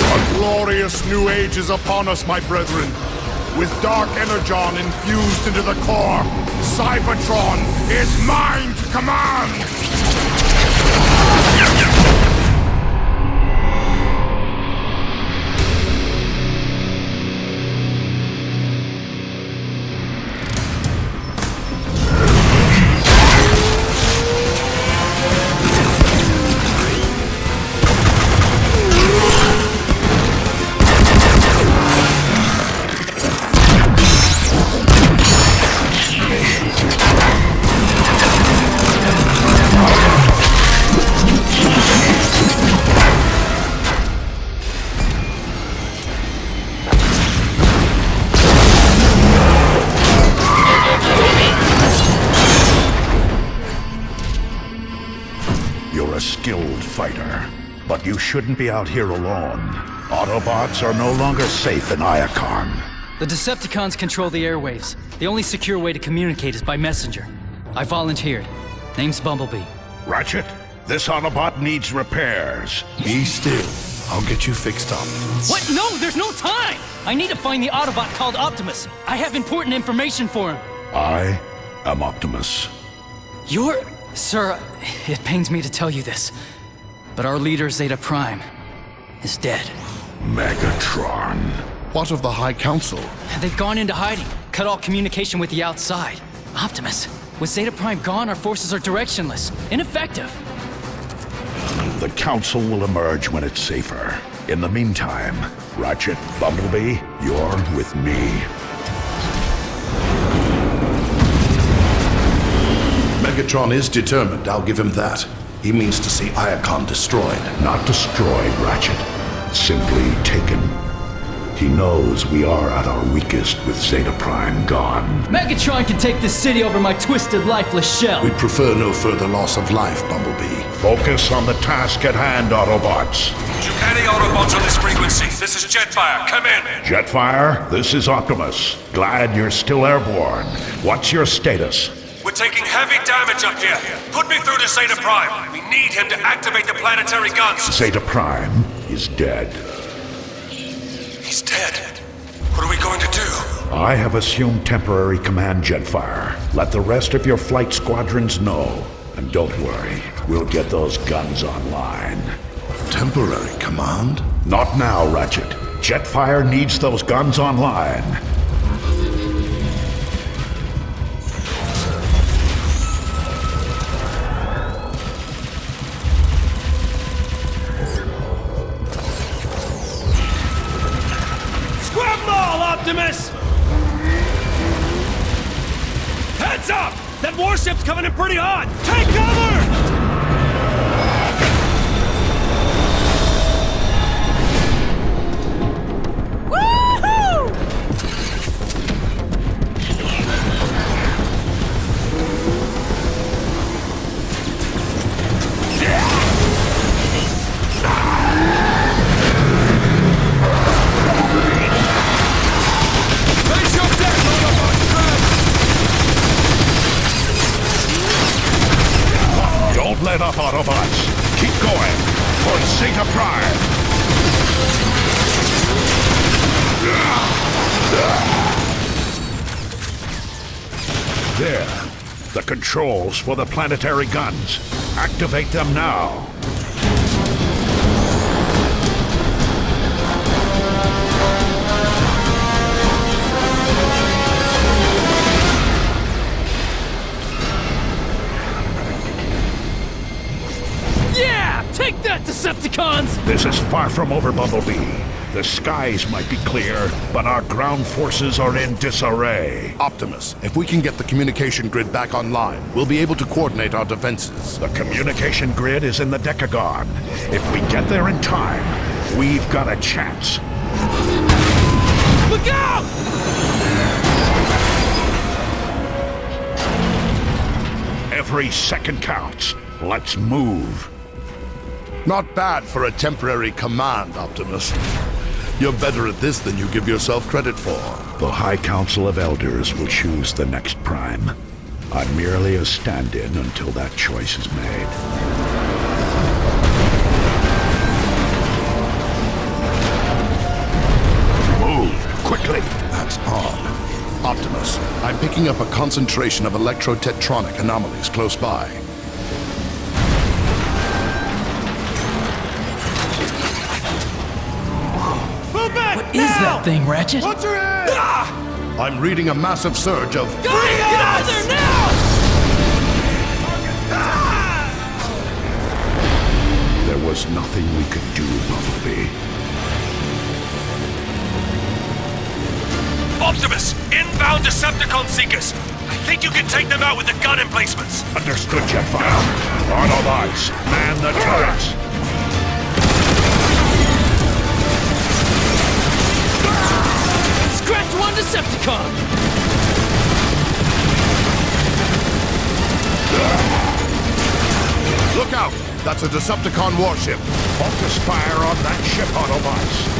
A glorious new age is upon us, my brethren. With Dark Energon infused into the core, Cybertron is mine to command! You're a skilled fighter. But you shouldn't be out here alone. Autobots are no longer safe in Iacon. The Decepticons control the airwaves. The only secure way to communicate is by messenger. I volunteered. Name's Bumblebee. Ratchet, this Autobot needs repairs. Be still. I'll get you fixed up. What? No, there's no time! I need to find the Autobot called Optimus. I have important information for him. I am Optimus. You're... Sir, it pains me to tell you this, but our leader, Zeta Prime, is dead. Megatron. What of the High Council? They've gone into hiding, cut all communication with the outside. Optimus, with Zeta Prime gone, our forces are directionless, ineffective. The Council will emerge when it's safer. In the meantime, Ratchet, Bumblebee, you're with me. Megatron is determined, I'll give him that. He means to see Iacon destroyed. Not destroyed, Ratchet. Simply taken. He knows we are at our weakest with Zeta Prime gone. Megatron can take this city over my twisted, lifeless shell. We'd prefer no further loss of life, Bumblebee. Focus on the task at hand, Autobots. To any Autobots on this frequency, this is Jetfire. Come in. Jetfire, this is Optimus. Glad you're still airborne. What's your status? We're taking heavy damage up here. Put me through to Zeta Prime. We need him to activate the planetary guns. Zeta Prime is dead. He's dead. What are we going to do? I have assumed temporary command, Jetfire. Let the rest of your flight squadrons know. And don't worry, we'll get those guns online. Temporary command? Not now, Ratchet. Jetfire needs those guns online. Grab them all, Optimus! Heads up! That warship's coming in pretty hot! Take cover! Don't let up, Autobots. Keep going. For Zeta Prime. There. The controls for the planetary guns. Activate them now. Take that, Decepticons! This is far from over, Bumblebee. The skies might be clear, but our ground forces are in disarray. Optimus, if we can get the communication grid back online, we'll be able to coordinate our defenses. The communication grid is in the Decagon. If we get there in time, we've got a chance. Look out! Every second counts. Let's move. Not bad for a temporary command, Optimus. You're better at this than you give yourself credit for. The High Council of Elders will choose the next Prime. I'm merely a stand-in until that choice is made. Move, quickly! That's odd. Optimus, I'm picking up a concentration of electro-tetronic anomalies close by. What is that thing, Ratchet? Put your hand! I'm reading a massive surge of... Get out of there now! There was nothing we could do, Bumblebee. Optimus! Inbound Decepticon Seekers! I think you can take them out with the gun emplacements! Understood, Jetfire. Autobots, man the turrets! Scratch one Decepticon! Look out! That's a Decepticon warship. Focus fire on that ship, Autobots.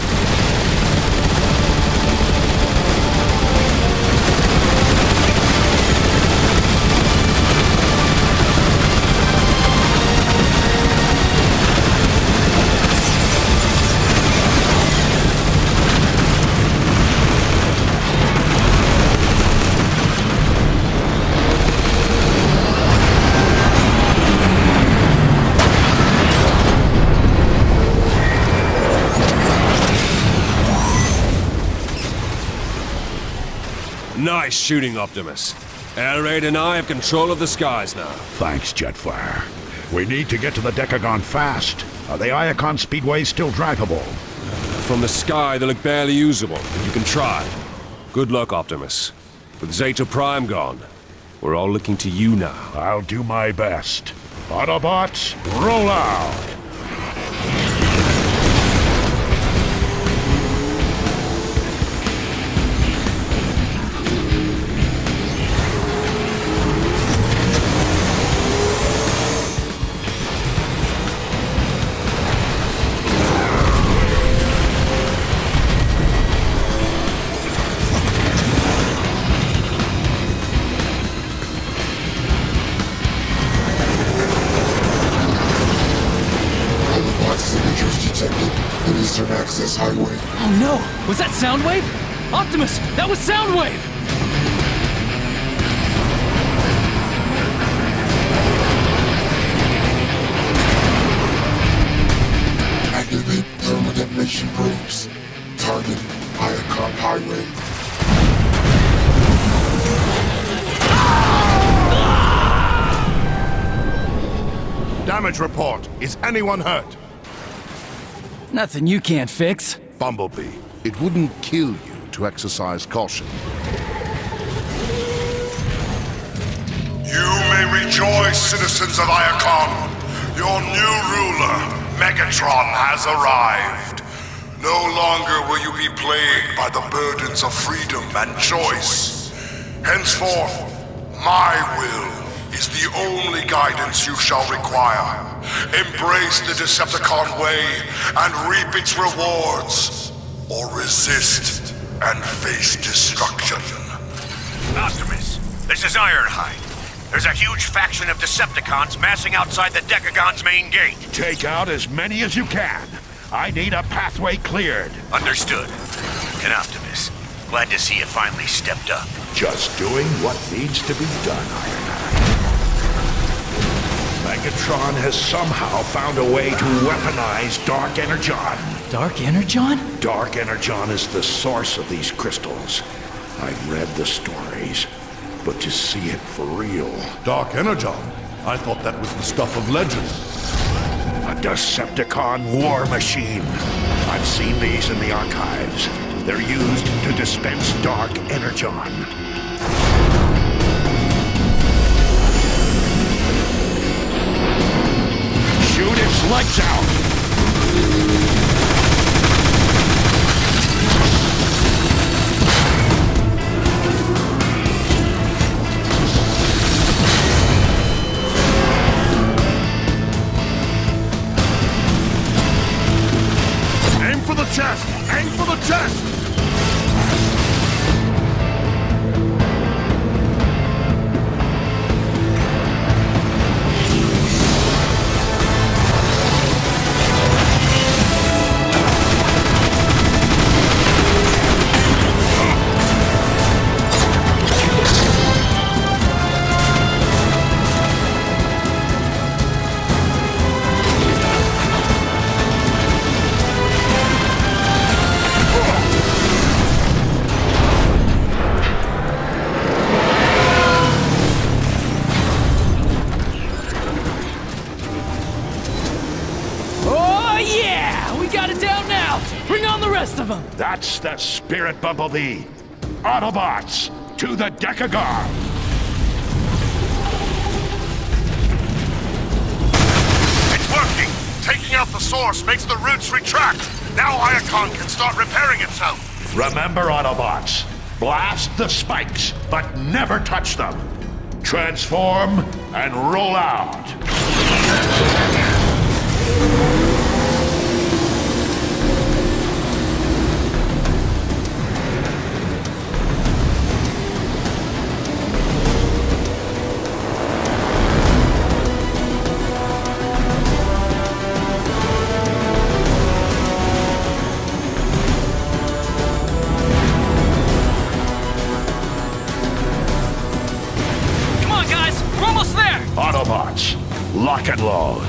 Nice shooting, Optimus. Air Raid and I have control of the skies now. Thanks, Jetfire. We need to get to the Decagon fast. Are the Iacon speedways still drivable? From the sky, they look barely usable, but you can try. Good luck, Optimus. With Zeta Prime gone, we're all looking to you now. I'll do my best. Autobots, roll out! Access highway. Oh no! Was that Soundwave? Optimus, that was Soundwave! Activate thermal detonation probes. Target Iacon Highway. Damage report. Is anyone hurt? Nothing you can't fix. Bumblebee, it wouldn't kill you to exercise caution. You may rejoice, citizens of Iacon. Your new ruler, Megatron, has arrived. No longer will you be plagued by the burdens of freedom and choice. Henceforth, my will is the only guidance you shall require. Embrace the Decepticon way and reap its rewards, or resist and face destruction. Optimus, this is Ironhide. There's a huge faction of Decepticons massing outside the Decagon's main gate. Take out as many as you can. I need a pathway cleared. Understood. And Optimus, glad to see you finally stepped up. Just doing what needs to be done, Ironhide. Megatron has somehow found a way to weaponize Dark Energon. Dark Energon? Dark Energon is the source of these crystals. I've read the stories, but to see it for real... Dark Energon? I thought that was the stuff of legend. A Decepticon war machine. I've seen these in the archives. They're used to dispense Dark Energon. Shoot its lights out! Aim for the chest! Aim for the chest! That's the spirit, Bumblebee. Autobots, to the Decagon! It's working! Taking out the source makes the roots retract. Now Iacon can start repairing itself. Remember, Autobots, blast the spikes, but never touch them. Transform and roll out. Autobots, lock and load.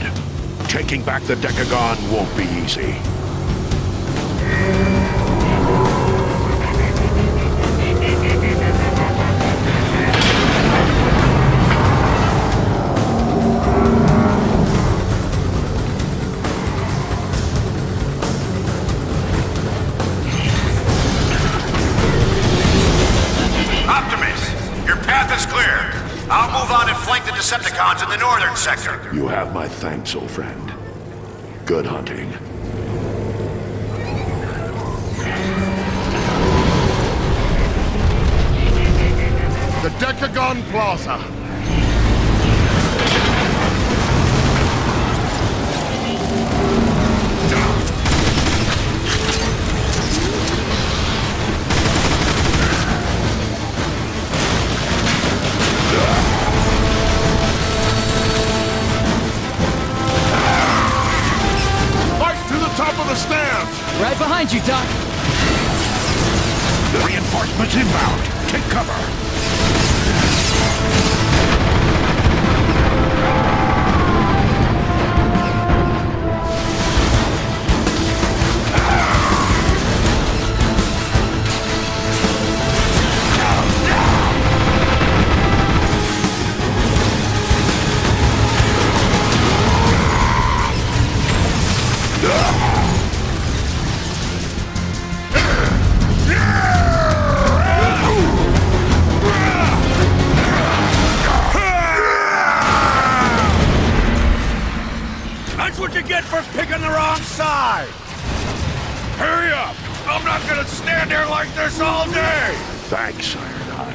Taking back the Decagon won't be easy. Optimus, your path is clear. I'll move on and flank the Decepticons in the northern sector. You have my thanks, old friend. Good hunting. The Decagon Plaza. Right behind you, Doc. Reinforcements inbound. Take cover. What you get for picking the wrong side! Hurry up! I'm not gonna stand here like this all day! Thanks, Ironhide.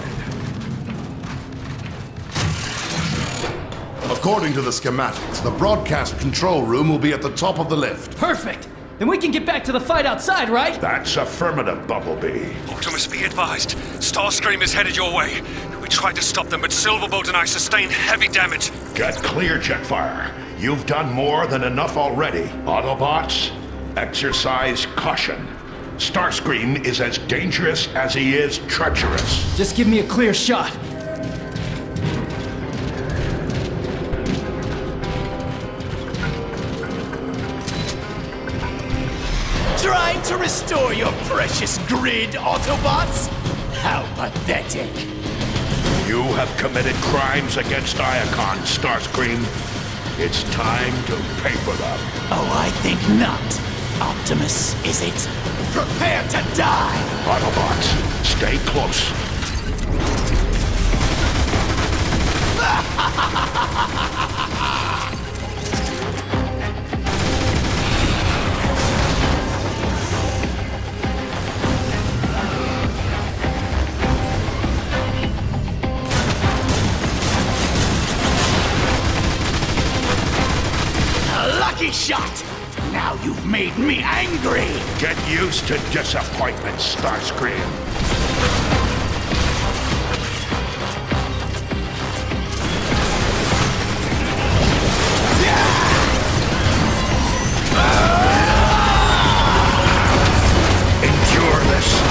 According to the schematics, the broadcast control room will be at the top of the lift. Perfect! Then we can get back to the fight outside, right? That's affirmative, Bumblebee. Optimus, be advised. Starscream is headed your way. We tried to stop them, but Silverbolt and I sustained heavy damage. Get clear, Jetfire. You've done more than enough already. Autobots, exercise caution. Starscream is as dangerous as he is treacherous. Just give me a clear shot. Trying to restore your precious grid, Autobots? How pathetic. You have committed crimes against Iacon, Starscream. It's time to pay for them. Oh, I think not. Optimus, is it? Prepare to die! Autobots, stay close. Lucky shot! Now you've made me angry! Get used to disappointment, Starscream. Endure this.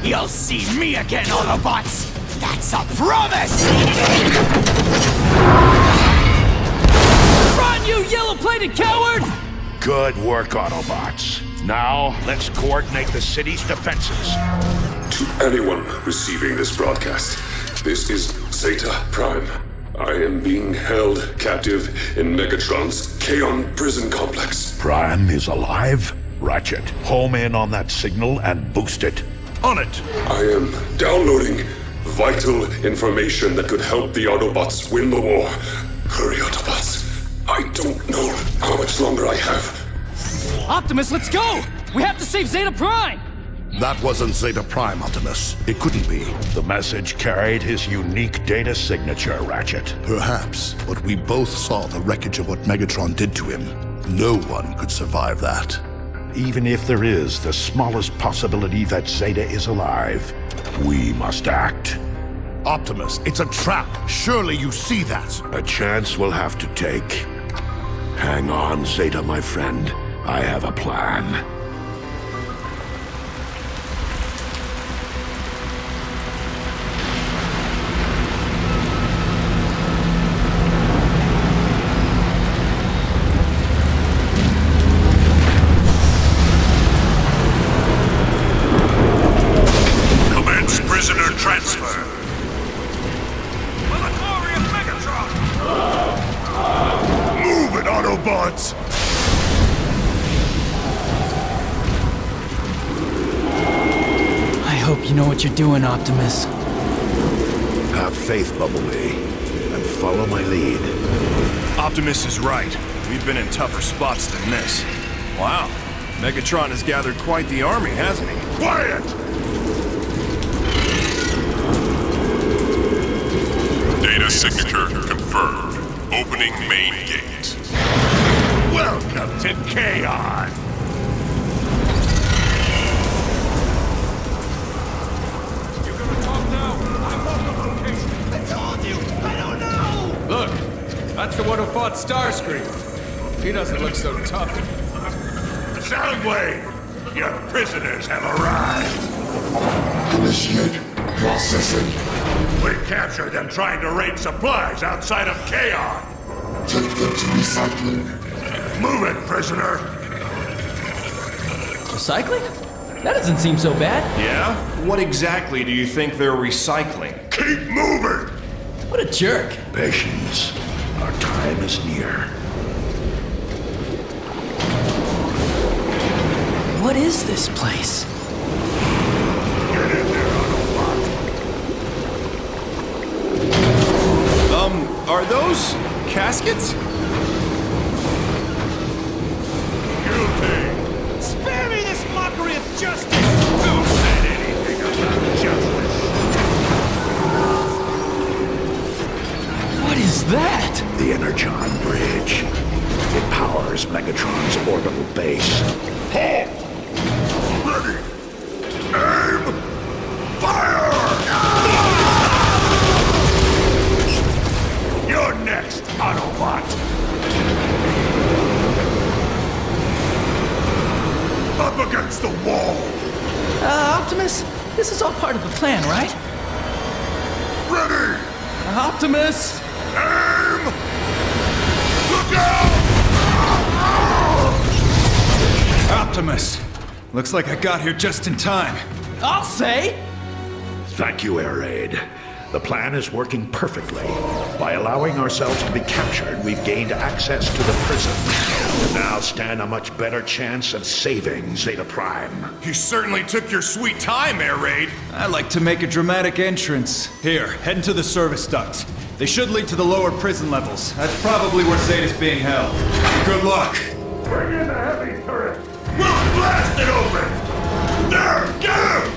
You'll see me again, Autobots! That's a promise! Run, you yellow-plated coward! Good work, Autobots. Now, let's coordinate the city's defenses. To anyone receiving this broadcast, this is Zeta Prime. I am being held captive in Megatron's Kaon prison complex. Prime is alive? Ratchet, home in on that signal and boost it. On it! I am downloading vital information that could help the Autobots win the war. Hurry, Autobots. I don't know how much longer I have. Optimus, let's go! We have to save Zeta Prime! That wasn't Zeta Prime, Optimus. It couldn't be. The message carried his unique data signature, Ratchet. Perhaps, but we both saw the wreckage of what Megatron did to him. No one could survive that. Even if there is the smallest possibility that Zeta is alive, we must act. Optimus, it's a trap. Surely you see that. A chance we'll have to take. Hang on, Zeta, my friend. I have a plan. Commence prisoner transfer. For the glory of Megatron! Move it, Autobots! I hope you know what you're doing, Optimus. Have faith, Bumblebee, and follow my lead. Optimus is right. We've been in tougher spots than this. Wow. Megatron has gathered quite the army, hasn't he? Quiet! Data signature confirmed. Opening main gate. Welcome to Chaos! You're gonna talk now? I want the location. I told you! I don't know! Look, that's the one who fought Starscream. He doesn't look so tough. Soundwave! Your prisoners have arrived! Initiate processing. We captured them trying to raid supplies outside of Chaos! Take them to recycling. Move it, prisoner! Recycling? That doesn't seem so bad. Yeah? What exactly do you think they're recycling? Keep moving! What a jerk. Patience. Our time is near. What is this place? Get in there, Autobot! Are those caskets? Guilty! Spare me this mockery of justice! Who said anything about justice? What is that? The Energon Bridge. It powers Megatron's orbital base. Halt! Ready! Aim! Fire! You're next, Autobot! Up against the wall! Optimus, this is all part of the plan, right? Ready! Optimus! Aim! Look out! Optimus! Looks like I got here just in time. I'll say! Thank you, Air Raid. The plan is working perfectly. By allowing ourselves to be captured, we've gained access to the prison. And now stand a much better chance of saving Zeta Prime. You certainly took your sweet time, Air Raid. I like to make a dramatic entrance. Here, head into the service ducts. They should lead to the lower prison levels. That's probably where Zeta's being held. Good luck. Bring in the heavy turret! We'll blast it open! There! Get him!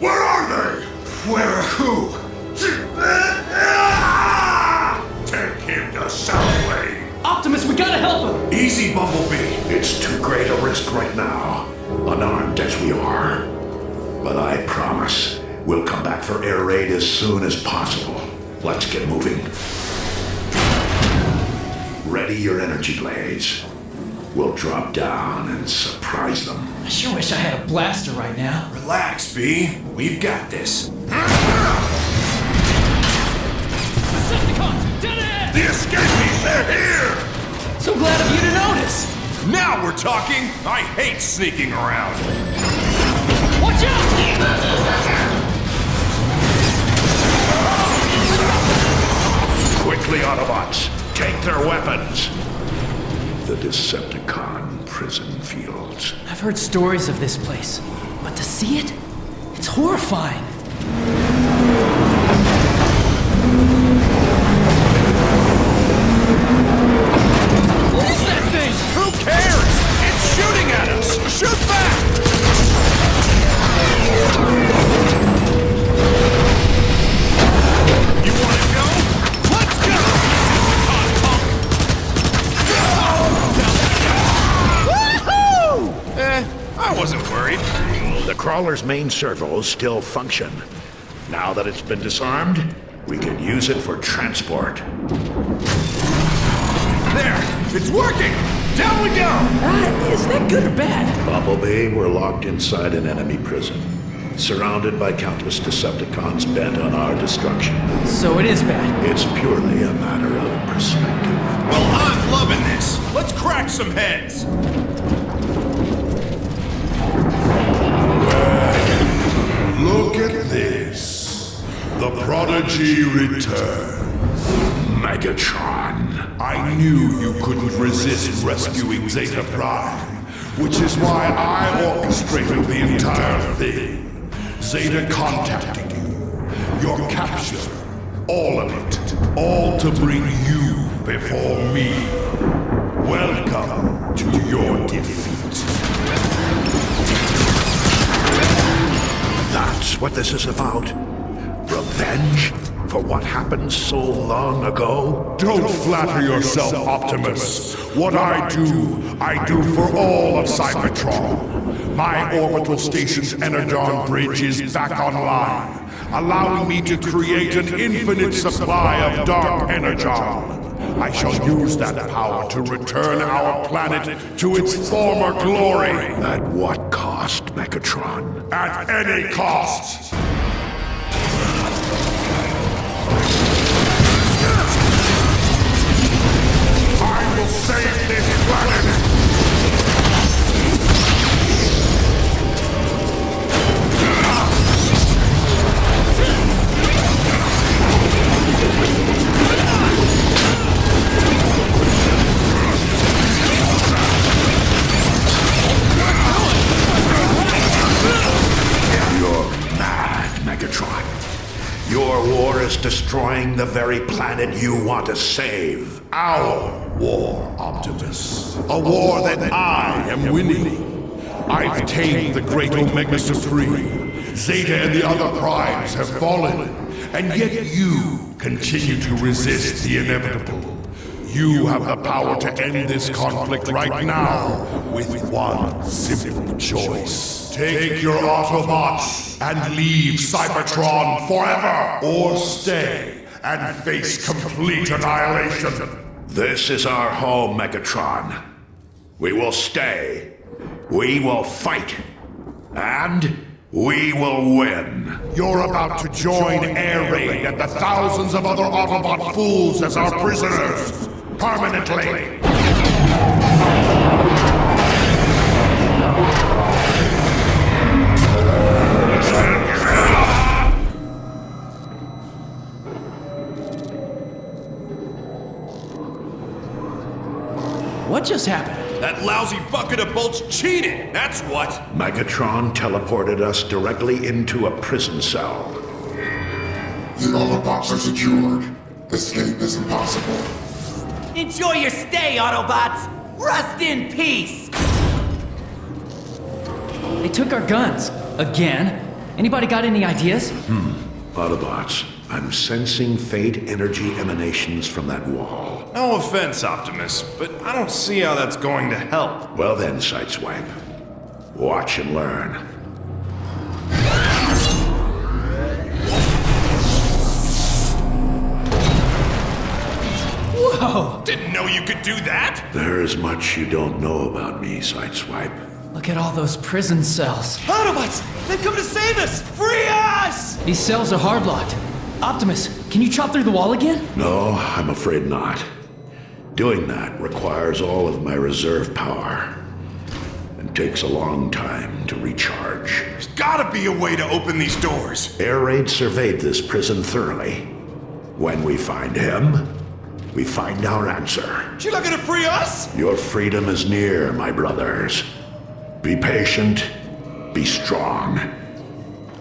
Where are they? Where or who? Take him to Soundwave! Optimus, we gotta help him! Easy, Bumblebee! It's too great a risk right now, unarmed as we are. But I promise, we'll come back for Air Raid as soon as possible. Let's get moving. Ready your energy blades. We'll drop down and surprise them. I sure wish I had a blaster right now. Relax, B. We've got this. Decepticons, dead ahead! The escapees, they're here! So glad of you to notice! Now we're talking! I hate sneaking around. Watch out! Quickly, Autobots. Take their weapons. the Decepticon prison fields. I've heard stories of this place, but to see it? It's horrifying. What is that thing? Who cares? It's shooting at us! Shoot back! You wanna go? Let's go! Woohoo! I wasn't worried. The crawler's main servos still function. Now that it's been disarmed, we can use it for transport. There! It's working! Down we go! Is that good or bad? Bumblebee, we're locked inside an enemy prison, surrounded by countless Decepticons bent on our destruction. So it is bad. It's purely a matter of perspective. Well, I'm loving this. Let's crack some heads. Look at this. The Prodigy returns. Megatron. I knew you couldn't resist rescuing Zeta Prime, which is why I orchestrated the entire thing. Zeta contacting you, your capture, all of it, all to bring you before me. Welcome to your defeat. That's what this is about? Revenge? For what happened so long ago? Don't flatter yourself, Optimus. What I do for all of Cybertron. My orbital station's Energon bridge is back online, allowing me to create an infinite supply of dark Energon. I shall use that power to return our planet to its former glory. At what cost, Megatron? At any cost. I will save this planet! You're mad, Megatron. Your war is destroying the very planet you want to save. Our war, Optimus. A war that I am winning. I've tamed the great Omega Supreme. Zeta and the other primes have fallen, and yet you continue to resist the inevitable. You have the power to end this conflict right now with one simple choice. Take your Autobots and leave Cybertron forever, or stay and face complete annihilation. This is our home, Megatron. We will stay. We will fight. And we will win. You're about to join Air Raid and the thousands of other Autobot fools as our prisoners. Permanently. What just happened? That lousy bucket of bolts cheated, that's what! Megatron teleported us directly into a prison cell. The Autobots are secured. Escape is impossible. Enjoy your stay, Autobots! Rest in peace! They took our guns. Again? Anybody got any ideas? Autobots, I'm sensing fate energy emanations from that wall. No offense, Optimus, but I don't see how that's going to help. Well then, Sideswipe. Watch and learn. Whoa! Didn't know you could do that! There's much you don't know about me, Sideswipe. Look at all those prison cells. Autobots! They've come to save us! Free us! These cells are hard-locked. Optimus, can you chop through the wall again? No, I'm afraid not. Doing that requires all of my reserve power. And takes a long time to recharge. There's gotta be a way to open these doors. Air Raid surveyed this prison thoroughly. When we find him, we find our answer. You're not gonna free us? Your freedom is near, my brothers. Be patient, be strong,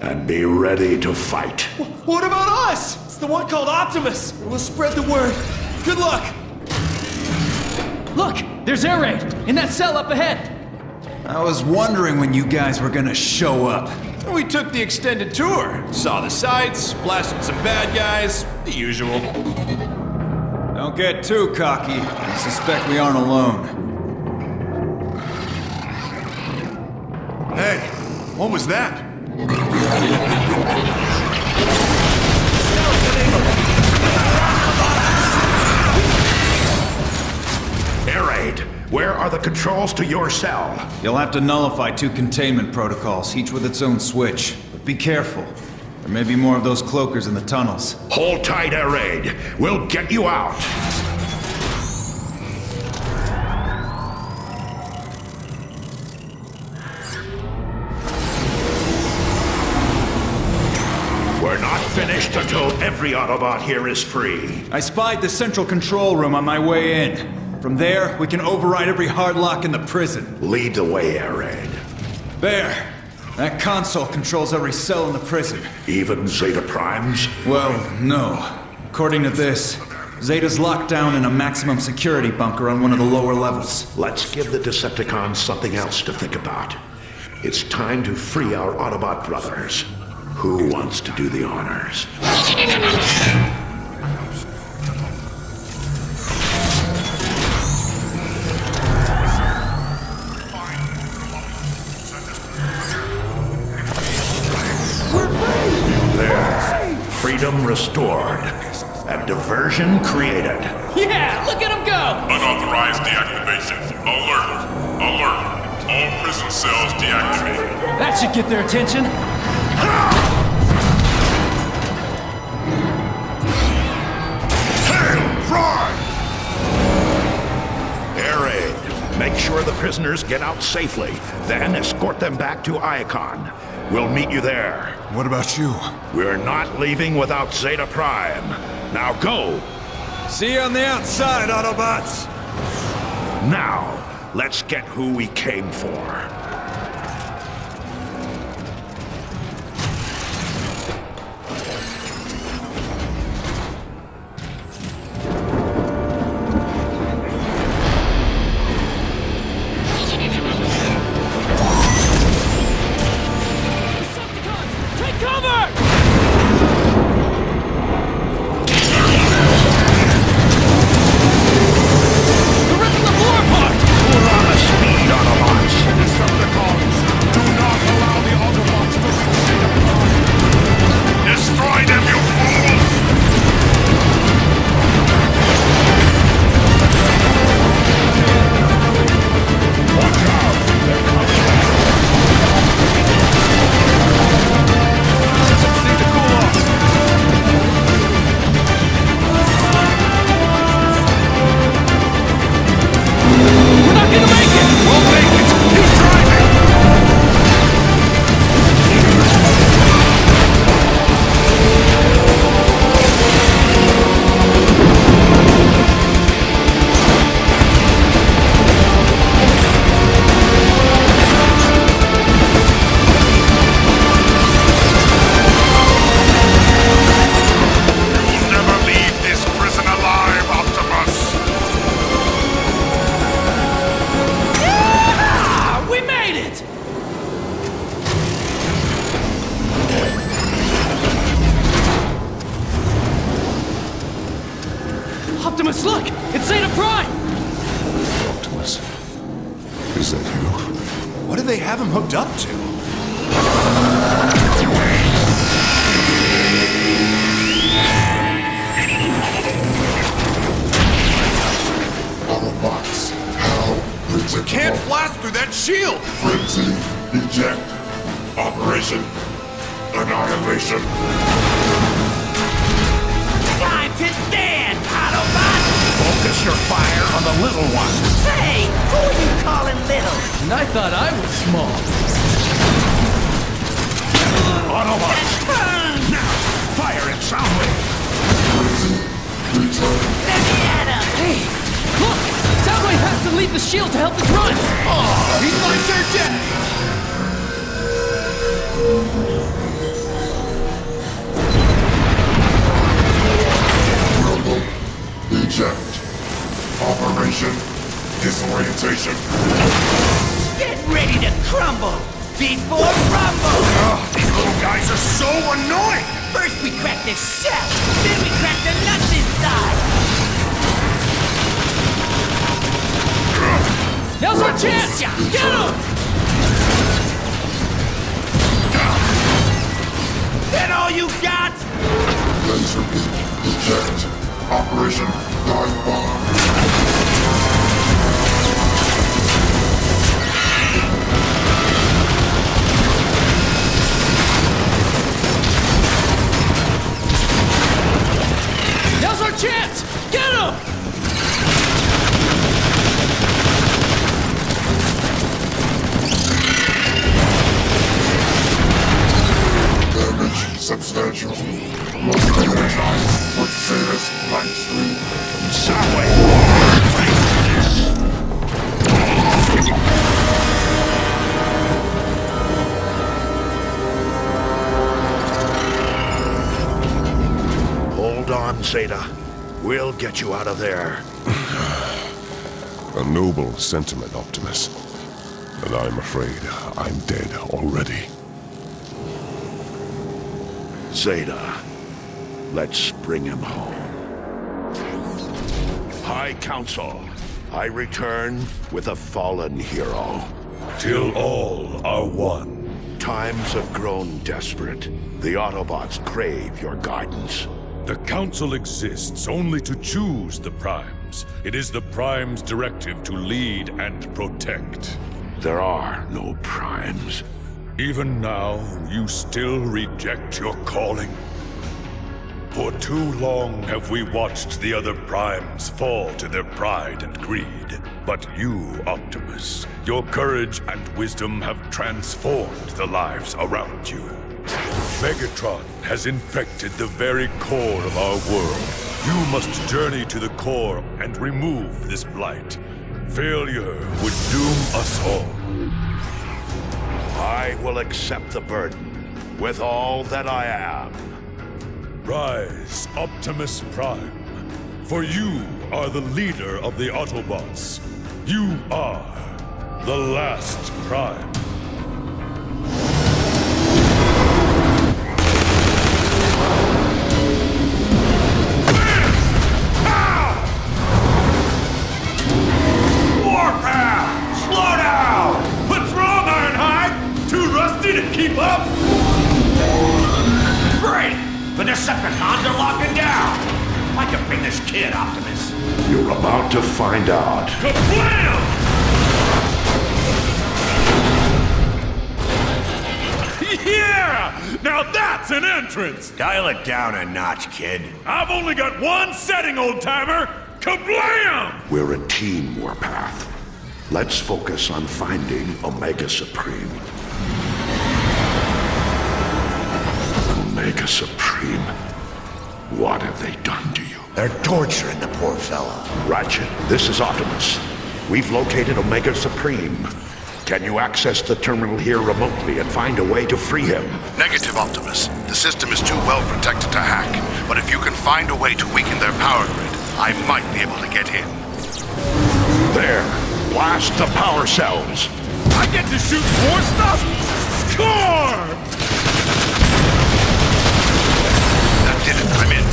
and be ready to fight. What about us? It's the one called Optimus. We'll spread the word. Good luck. Look, there's air raid in that cell up ahead. I was wondering when you guys were gonna show up. We took the extended tour. Saw the sights, blasted some bad guys. The usual. Don't get too cocky. I suspect we aren't alone. Hey, what was that? Air raid, where are the controls to your cell? You'll have to nullify 2 containment protocols, each with its own switch. But be careful. There may be more of those cloakers in the tunnels. Hold tight, Air raid. We'll get you out. We're not finished until every Autobot here is free. I spied the central control room on my way in. From there, we can override every hard lock in the prison. Lead the way, Air raid. There. That console controls every cell in the prison. Even Zeta Primes? Well, no. According to this, Zeta's locked down in a maximum security bunker on one of the lower levels. Let's give the Decepticons something else to think about. It's time to free our Autobot brothers. Who wants to do the honors? Freedom restored, and diversion created. Yeah, look at him go! Unauthorized deactivation. Alert! Alert! All prison cells deactivated. That should get their attention. Hail Prime! Air raid. Make sure the prisoners get out safely, then escort them back to Icon. We'll meet you there. What about you? We're not leaving without Zeta Prime. Now go! See you on the outside, Autobots! Now, let's get who we came for. Optimus, look! It's Zeta Prime! Optimus. Is that you? What do they have him hooked up to? Autobots, how? We can't blast through that shield! Frenzy, eject, operation, annihilation. Time to dance, Autobots! Focus your fire on the little ones. Hey, who are you calling little? And I thought I was small. Autobots, now, fire it soundly. Frenzy, return. Let me at the shield to help us run! Oh, he's like their death! Rumble. Eject. Operation Disorientation. Get ready to crumble before rumble! Oh, these little guys are so annoying! First we crack the shell, then we crack the nuts inside! Now's our chance! Get him! That all you got? Laser beam. Eject. Operation Dive Bomb. Now's our chance! Get him! Damage substantial. Must be energized with Zeta's light stream. Hold on, Zeta. We'll get you out of there. A noble sentiment, Optimus. And I'm afraid I'm dead already. Zeta, let's bring him home. High Council, I return with a fallen hero. Till all are one. Times have grown desperate. The Autobots crave your guidance. The Council exists only to choose the Primes. It is the Primes' directive to lead and protect. There are no Primes. Even now, you still reject your calling? For too long have we watched the other Primes fall to their pride and greed. But you, Optimus, your courage and wisdom have transformed the lives around you. Megatron has infected the very core of our world. You must journey to the core and remove this blight. Failure would doom us all. I will accept the burden with all that I am. Rise, Optimus Prime. For you are the leader of the Autobots. You are the last Prime. Warpath! Slow down! What's wrong, Ironhide? Too rusty to keep up? Great! The Decepticons are locking down! I can bring this kid, Optimus. You're about to find out. Kablam! Yeah! Now that's an entrance! Dial it down a notch, kid. I've only got one setting, old-timer! Kablam! We're a team, Warpath. Let's focus on finding Omega Supreme. Omega Supreme. What have they done to you? They're torturing the poor fella. Ratchet, this is Optimus. We've located Omega Supreme. Can you access the terminal here remotely and find a way to free him? Negative, Optimus. The system is too well protected to hack. But if you can find a way to weaken their power grid, I might be able to get in. There. Blast the power cells. I get to shoot more stuff? Score! That did it. I'm in.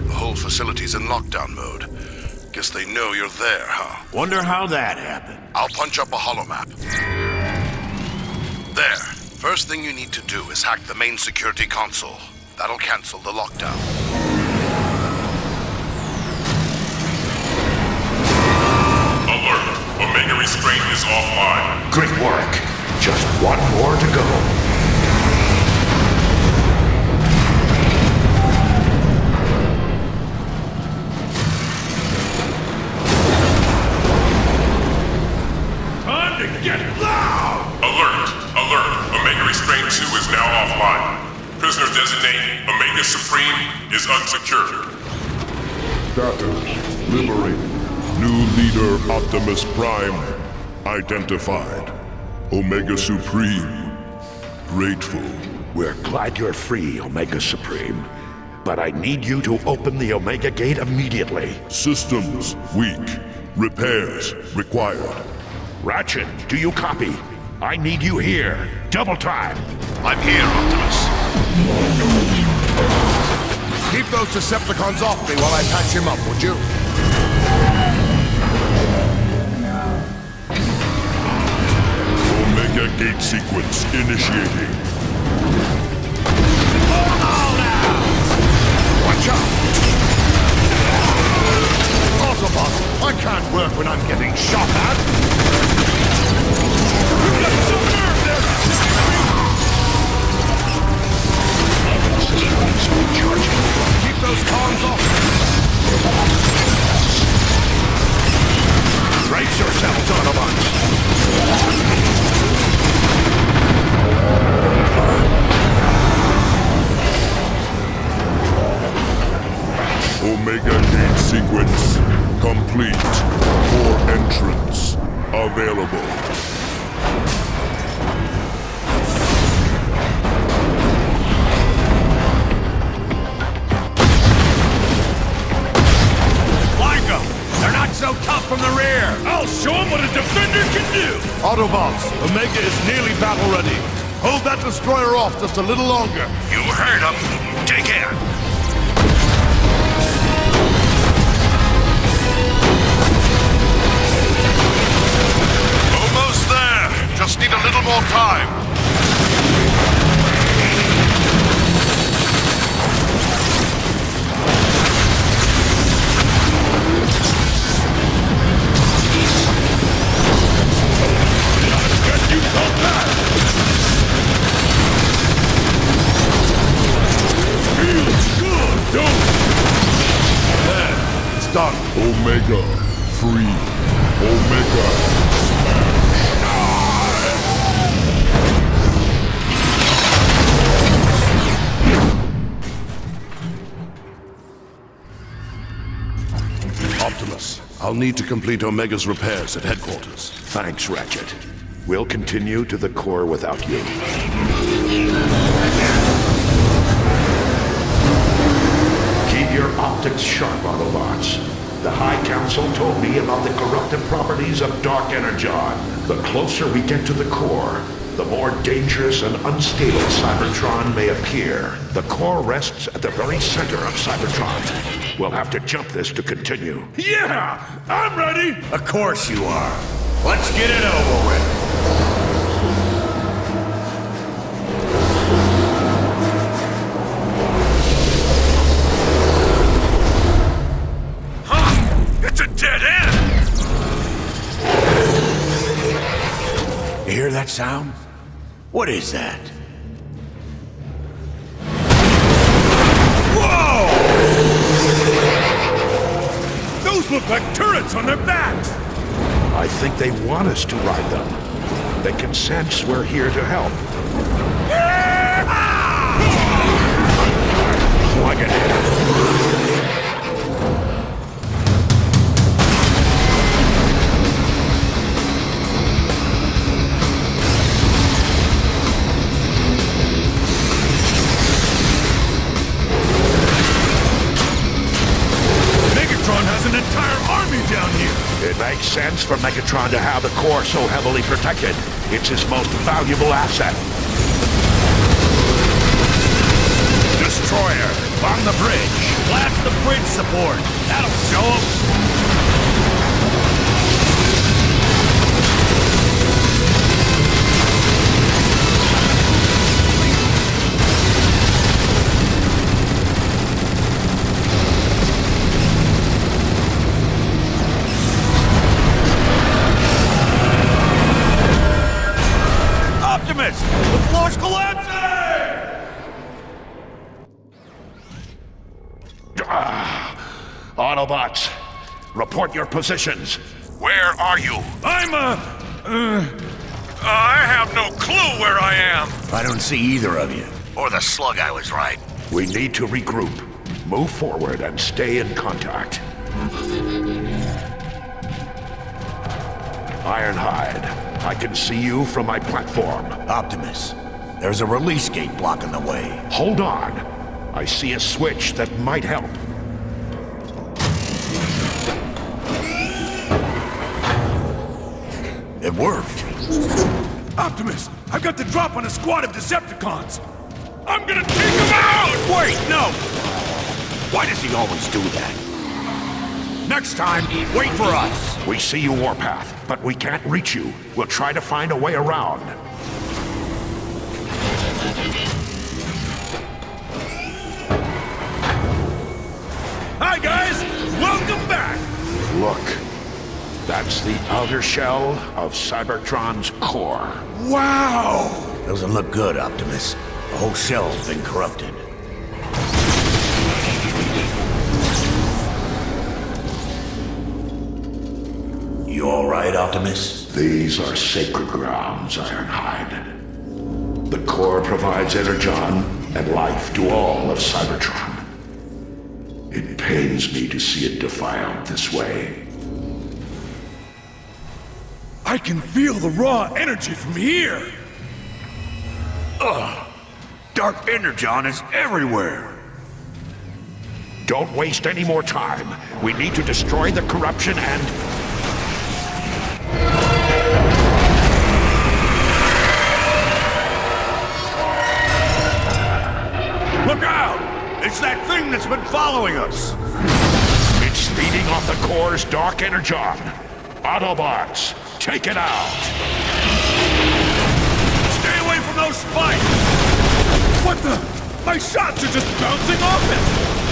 The whole facility's in lockdown mode. Guess they know you're there, huh? Wonder how that happened. I'll punch up a holomap. There. First thing you need to do is hack the main security console. That'll cancel the lockdown. Alert! Omega Restraint is offline. Great work. Just one more to go. Time to get loud! Alert! Alert! Omega Restraint 2 is now offline. Prisoner designate Omega Supreme is unsecured. Status. Liberated. New leader Optimus Prime identified. Omega Supreme, grateful. We're glad you're free, Omega Supreme. But I need you to open the Omega Gate immediately. Systems weak. Repairs required. Ratchet, do you copy? I need you here. Double time. I'm here, Optimus. Keep those Decepticons off me while I patch him up, would you? Omega Gate sequence initiating. Watch out! Autobot, I can't work when I'm getting shot at! You've got some nerve there! Keep those cons off! Brace yourselves, Autobots! Omega Gate sequence complete. For entrance available. Like 'em! They're not so tough from the rear! I'll show them what a defender can do! Autobots, Omega is nearly battle ready. Hold that destroyer off just a little longer. You heard him. Take care. Almost there. Just need a little more time. Get you come back! Feels good, don't it? There, it's done. Omega free. Omega. Optimus, I'll need to complete Omega's repairs at headquarters. Thanks, Ratchet. We'll continue to the core without you. Keep your optics sharp, Autobots. The High Council told me about the corruptive properties of Dark Energon. The closer we get to the core, the more dangerous and unstable Cybertron may appear. The core rests at the very center of Cybertron. We'll have to jump this to continue. Yeah! I'm ready! Of course you are. Let's get it over with. It's a dead end! You hear that sound? What is that? Whoa! Those look like turrets on their backs! I think they want us to ride them. They can sense we're here to help. Plug it in. Has an entire army down here! It makes sense for Megatron to have the core so heavily protected. It's his most valuable asset. Destroyer, on the bridge! Blast the bridge support! That'll show them! Optimus! The floor's collapsing! Autobots, report your positions. Where are you? I have no clue where I am. I don't see either of you. Or the slug I was right. We need to regroup. Move forward and stay in contact. Ironhide, I can see you from my platform. Optimus, there's a release gate blocking the way. Hold on. I see a switch that might help. It worked. Optimus, I've got the drop on a squad of Decepticons. I'm gonna take them out! Wait, no! Why does he always do that? Next time, wait for us. We see you, Warpath, but we can't reach you. We'll try to find a way around. Hi, guys! Welcome back! Look. That's the outer shell of Cybertron's core. Wow! Doesn't look good, Optimus. The whole shell's been corrupted. You alright, Optimus? These are sacred grounds, Ironhide. The core provides energon and life to all of Cybertron. It pains me to see it defiled this way. I can feel the raw energy from here! Ugh! Dark energon is everywhere! Don't waste any more time. We need to destroy the corruption and... Look out! It's that thing that's been following us! It's feeding off the core's dark energon. Autobots, take it out! Stay away from those spikes! What the? My shots are just bouncing off it!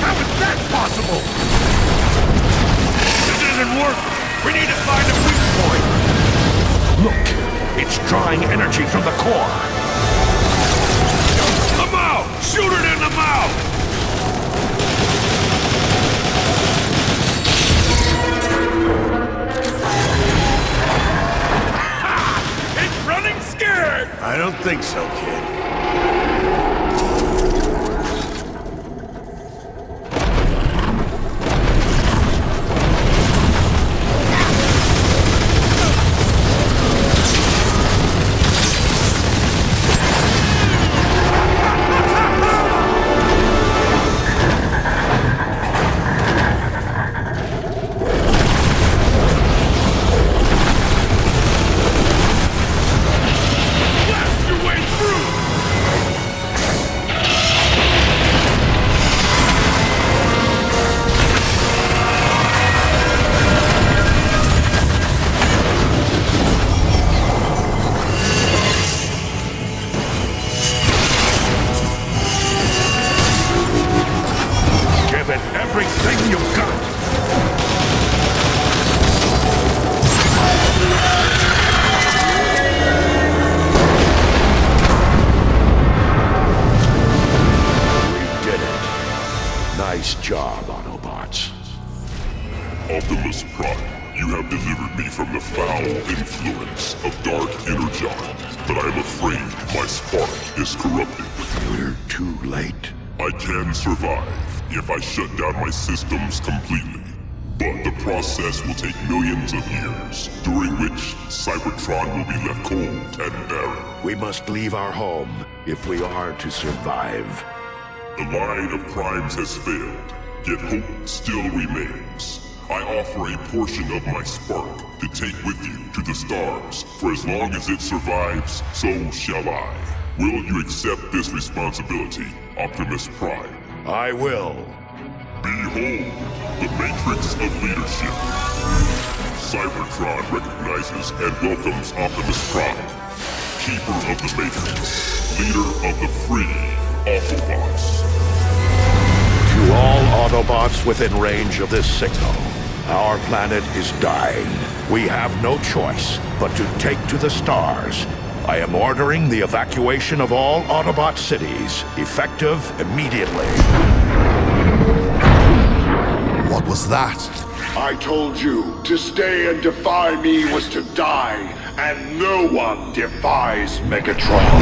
How is that possible? This isn't working! We need to find a weak point! Look, it's drawing energy from the core. The mouth! Shoot it in the mouth! Scared! I don't think so, kid. Everything you've got! We did it. Nice job, Autobots. Optimus Prime, you have delivered me from the foul influence of Dark Energon, but I am afraid my spark is corrupted. We're too late. I can survive if I shut down my systems completely. But the process will take millions of years, during which Cybertron will be left cold and barren. We must leave our home if we are to survive. The line of primes has failed, yet hope still remains. I offer a portion of my spark to take with you to the stars. For as long as it survives, so shall I. Will you accept this responsibility, Optimus Prime? I will. Behold, the Matrix of Leadership. Cybertron recognizes and welcomes Optimus Prime, Keeper of the Matrix, leader of the free Autobots. To all Autobots within range of this signal, our planet is dying. We have no choice but to take to the stars. I am ordering the evacuation of all Autobot cities, effective immediately. What was that? I told you, to stay and defy me was to die, and no one defies Megatron.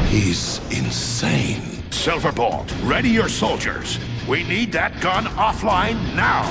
He's insane. Silverbolt, ready your soldiers. We need that gun offline now.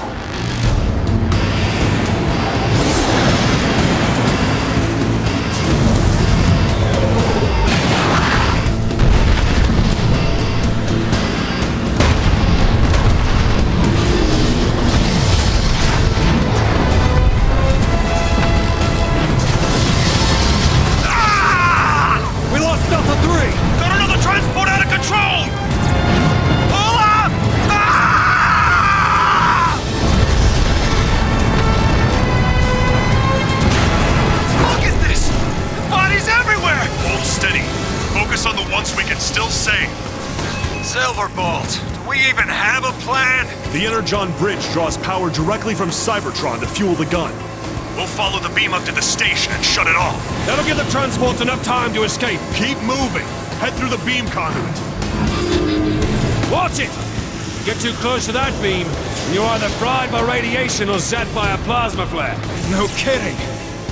plan? The Energon Bridge draws power directly from Cybertron to fuel the gun. We'll follow the beam up to the station and shut it off. That'll give the transports enough time to escape. Keep moving. Head through the beam conduit. Watch it! Get too close to that beam, and you're either fried by radiation or zapped by a plasma flare. No kidding.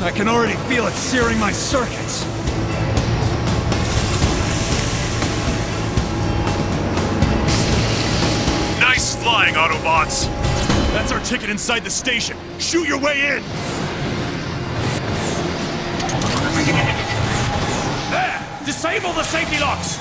I can already feel it searing my circuits. Nice flying, Autobots. That's our ticket inside the station. Shoot your way in! There! Disable the safety locks!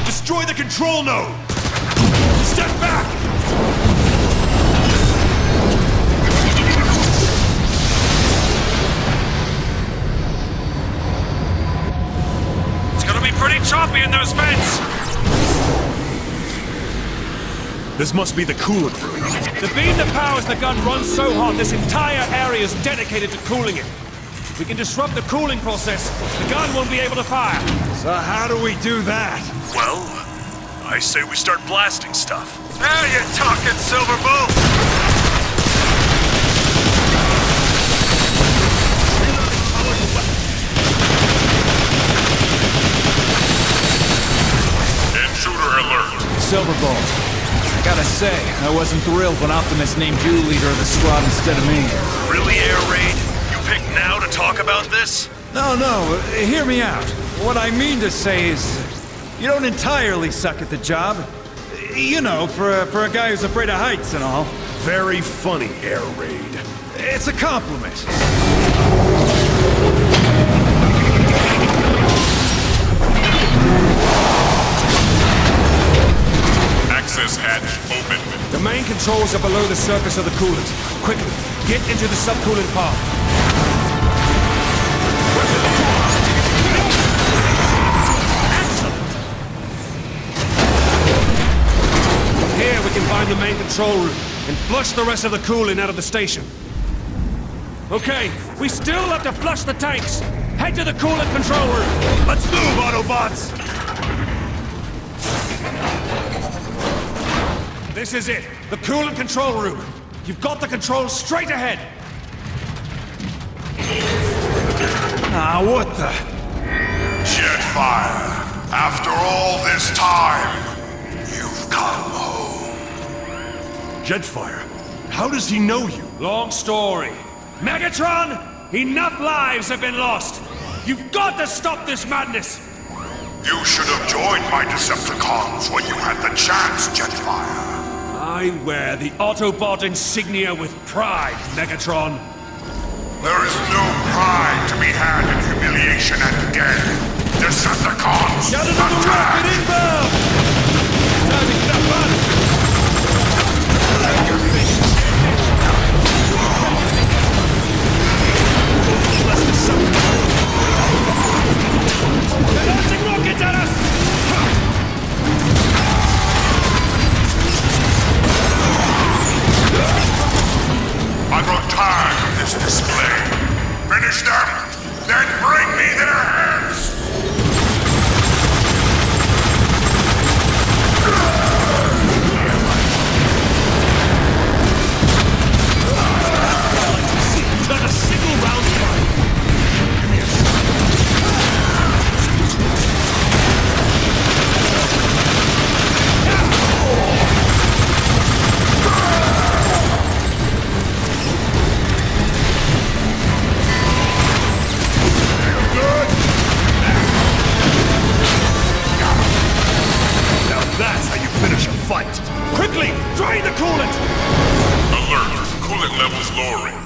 Destroy the control node! Step back! It's gonna be pretty choppy in those vents! This must be the coolant room. The beam that powers the gun runs so hot, this entire area is dedicated to cooling it. We can disrupt the cooling process. The gun won't be able to fire. So how do we do that? Well, I say we start blasting stuff. Now you're talking, Silverbolt! Intruder alert! Silverbolt. I gotta say, I wasn't thrilled when Optimus named you leader of the squad instead of me. Really, Air Raid? You pick now to talk about this? No, hear me out. What I mean to say is, you don't entirely suck at the job. You know, for a guy who's afraid of heights and all. Very funny, Air Raid. It's a compliment. Access hatch open. The main controls are below the surface of the coolant. Quickly, get into the subcoolant part. Excellent! Here we can find the main control room and flush the rest of the coolant out of the station. Okay, we still have to flush the tanks. Head to the coolant control room. Let's move, Autobots! This is it, the coolant control room. You've got the controls straight ahead. Ah, what the? Jetfire, after all this time, you've come home. Jetfire, how does he know you? Long story. Megatron, enough lives have been lost. You've got to stop this madness. You should have joined my Decepticons when you had the chance, Jetfire. I wear the Autobot insignia with pride, Megatron. There is no pride to be had in humiliation and death. Decepticons, Shout it on the rocket inbound! Time to get up on They're launching rockets at us! I grow tired of this display. Finish them, then bring me their heads! Not a single round fight. That's how you finish a fight. Quickly, drain the coolant! Alert, coolant levels lowering.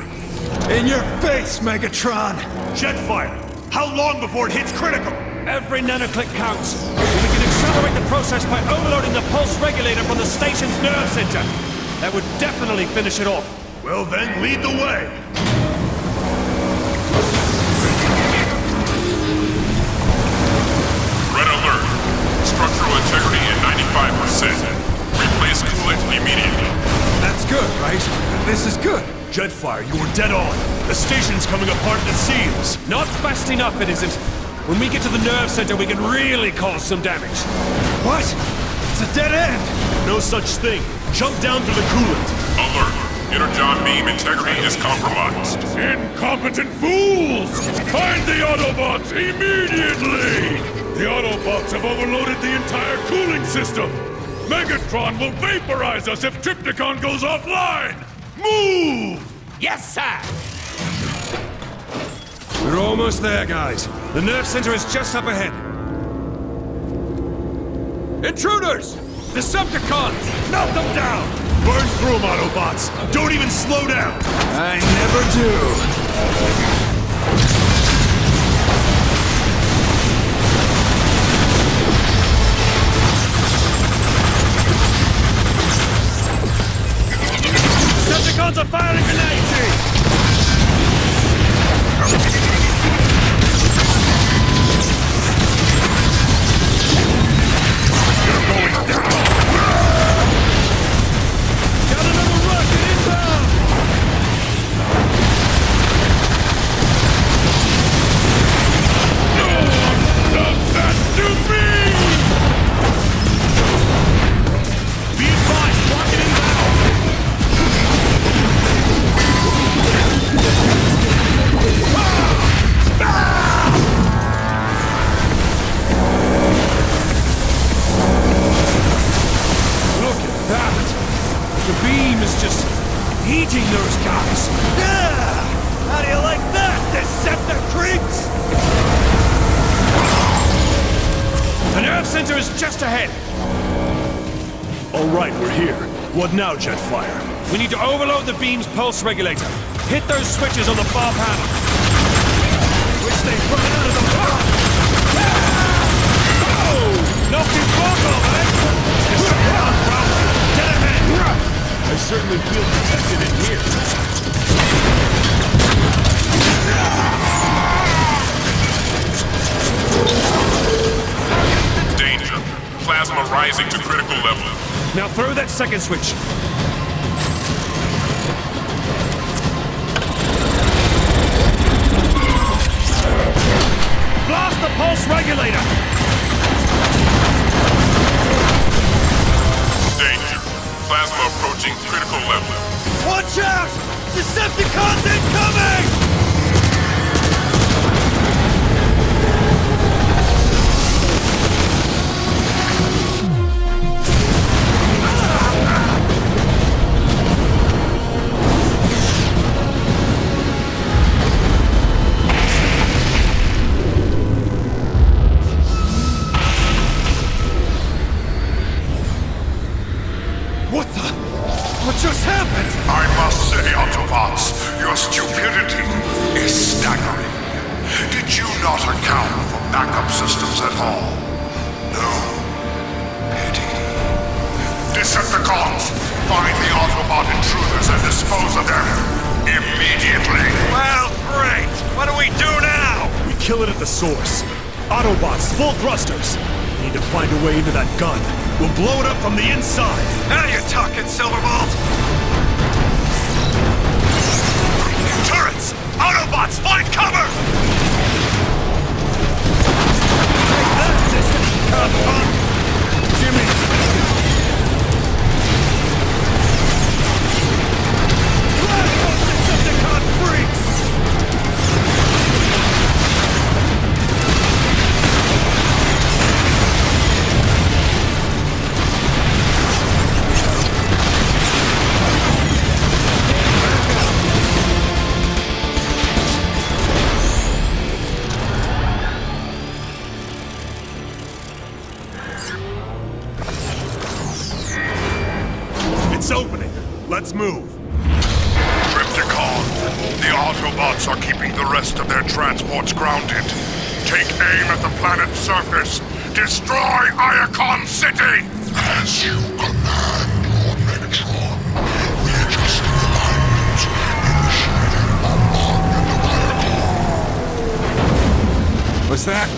In your face, Megatron! Jetfire, how long before it hits critical? Every nanoclick counts. We can accelerate the process by overloading the pulse regulator from the station's nerve center. That would definitely finish it off. Well then, lead the way. Red alert. Structural integrity at 95%. Replace coolant immediately. That's good, right? This is good. Jetfire, you were dead on. The station's coming apart at the seams. Not fast enough, it isn't. When we get to the nerve center, we can really cause some damage. What? It's a dead end! No such thing. Jump down through the coolant. Alert! Energon beam integrity is compromised. Incompetent fools! Find the Autobots immediately! The Autobots have overloaded the entire cooling system! Megatron will vaporize us if Trypticon goes offline! Move! Yes, sir! We're almost there, guys. The nerve center is just up ahead. Intruders! Decepticons! Melt them down! Burn through them, Autobots! Don't even slow down! I never do! Decepticons are firing grenades! You're going down! Got another rocket inbound! No! Not that to me! Be advised, rocket inbound! Look at that! The beam is just eating those guys. Yeah! How do you like that, Decepticreeps? The nerve center is just ahead. All right, we're here. What now, Jetfire? We need to overload the beam's pulse regulator. Hit those switches on the far panel. Wish they'd run out of the box! Knock his block off, eh? Get ahead! I certainly feel protected in here. Danger. Plasma rising to critical level. Now throw that second switch. Blast the pulse regulator! Danger. Plasma approaching critical level. Watch out! Decepticons incoming! What just happened? I must say, Autobots, your stupidity is staggering. Did you not account for backup systems at all? No? Pity. Decepticons, find the Autobot intruders and dispose of them immediately. Well, great! What do we do now? We kill it at the source. Autobots, full thrusters. Need to find a way into that gun. We'll blow it up from the inside. Now you're talking, Silverbolt! Turrets! Autobots, find cover! Take that, Decepticon punk! Jimmy! Blast those Decepticon freaks! It's opening. Let's move. Trypticon, the Autobots are keeping the rest of their transports grounded. Take aim at the planet's surface. Destroy Iacon City! As you command, Lord Megatron. Readjusting alignment. Initiating bombardment of Iacon. Was that...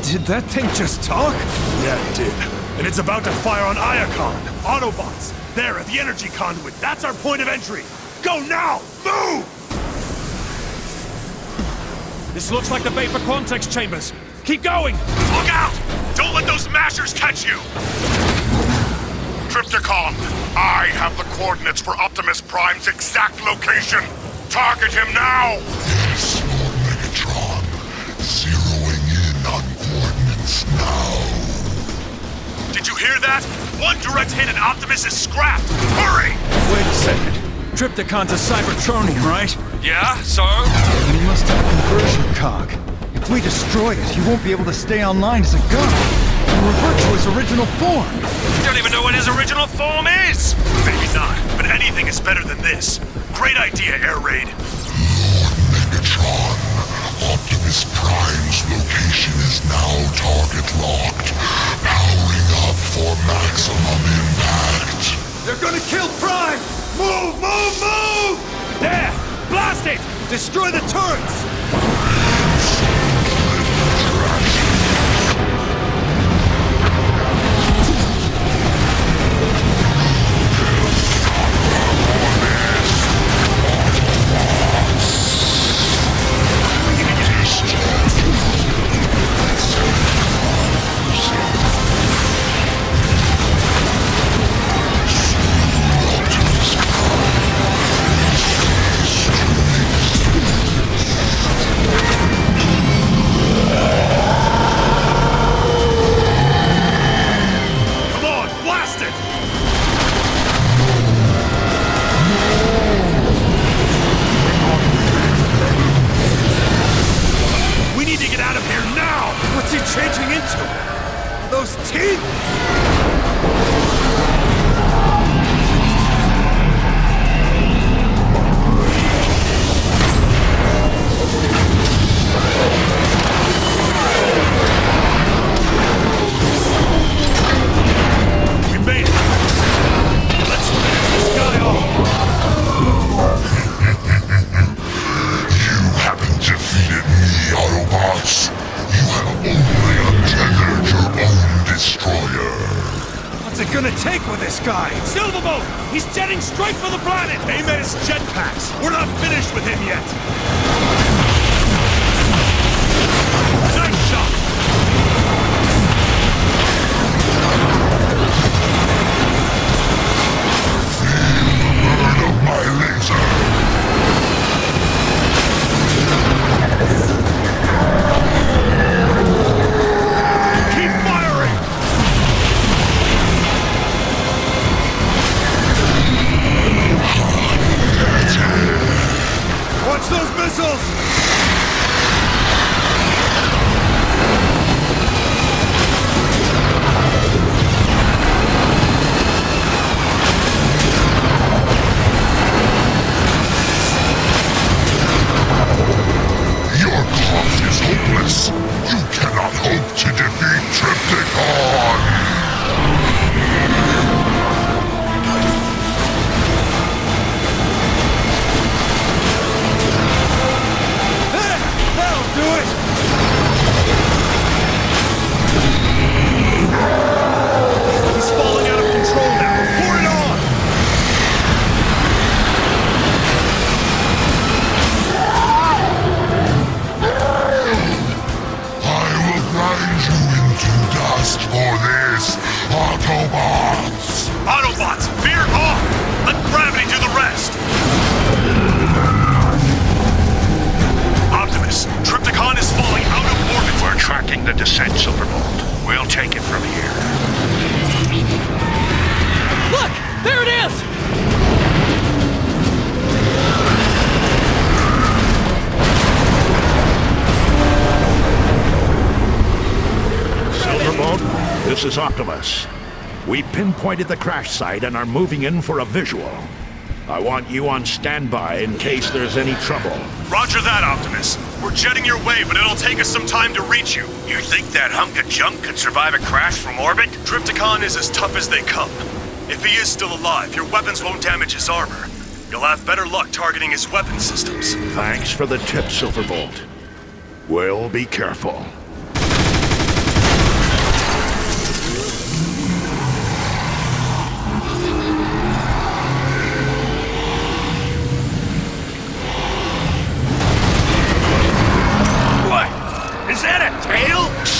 Did that thing just talk? Yeah, it did. And it's about to fire on Iacon. Autobots! There, at the energy conduit. That's our point of entry. Go now! Move! This looks like the Vapor Quantex chambers. Keep going! Look out! Don't let those mashers catch you! Triptychon, I have the coordinates for Optimus Prime's exact location. Target him now! Yes, Lord Megatron. Zeroing in on coordinates now. Did you hear that? One direct hit and Optimus is scrapped! Hurry! Wait a second. Triptychon's a Cybertronian, right? Yeah, so? Then he must have a conversion cog. If we destroy it, he won't be able to stay online as a gun. He'll revert to his original form. You don't even know what his original form is! Maybe not, but anything is better than this. Great idea, Air Raid. Lord Megatron, Optimus Prime's location is now target locked. Powering up for maximum impact. They're gonna kill Prime! Move, move, move! There! Blast it! Destroy the turrets! He's jetting straight for the planet! Aim at his jetpacks! We're not finished with him yet! Nice shot! Feel the burn of my laser! Watch those missiles! Your cause is hopeless. You cannot hope to defeat Triptychon! Autobots! Autobots, veer off! Let gravity do the rest! Optimus, Triptychon is falling out of orbit! We're tracking the descent, Silverbolt. We'll take it from here. Look! There it is! Silverbolt, this is Optimus. We pinpointed the crash site and are moving in for a visual. I want you on standby in case there's any trouble. Roger that, Optimus. We're jetting your way, but it'll take us some time to reach you. You think that hunk of junk could survive a crash from orbit? Triptychon is as tough as they come. If he is still alive, your weapons won't damage his armor. You'll have better luck targeting his weapon systems. Thanks for the tip, Silverbolt. We'll be careful.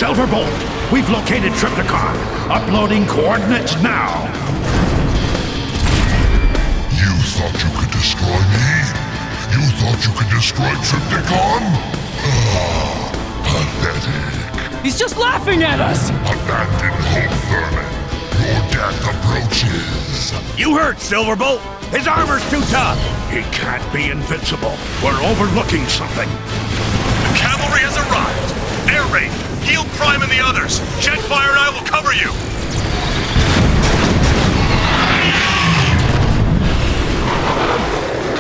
Silverbolt, we've located Tripticon. Uploading coordinates now. You thought you could destroy me? You thought you could destroy Tripticon? Ah, pathetic. He's just laughing at us! Abandon hope, vermin. Your death approaches. You heard Silverbolt. His armor's too tough. He can't be invincible. We're overlooking something. The cavalry has arrived. Air raid. Heal Prime and the others. Jetfire and I will cover you.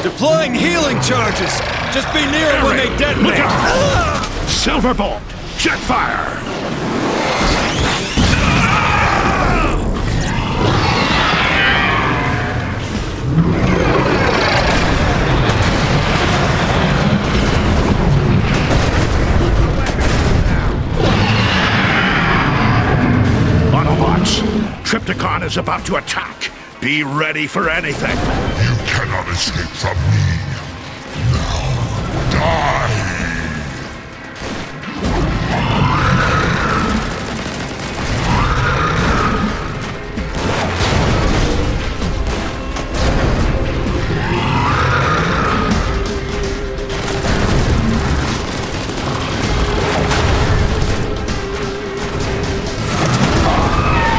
Deploying healing charges. Just be near it when they detonate. Look out! Silverbolt, Jetfire. Autobots, Tripticon is about to attack. Be ready for anything. You cannot escape from me. Now, die!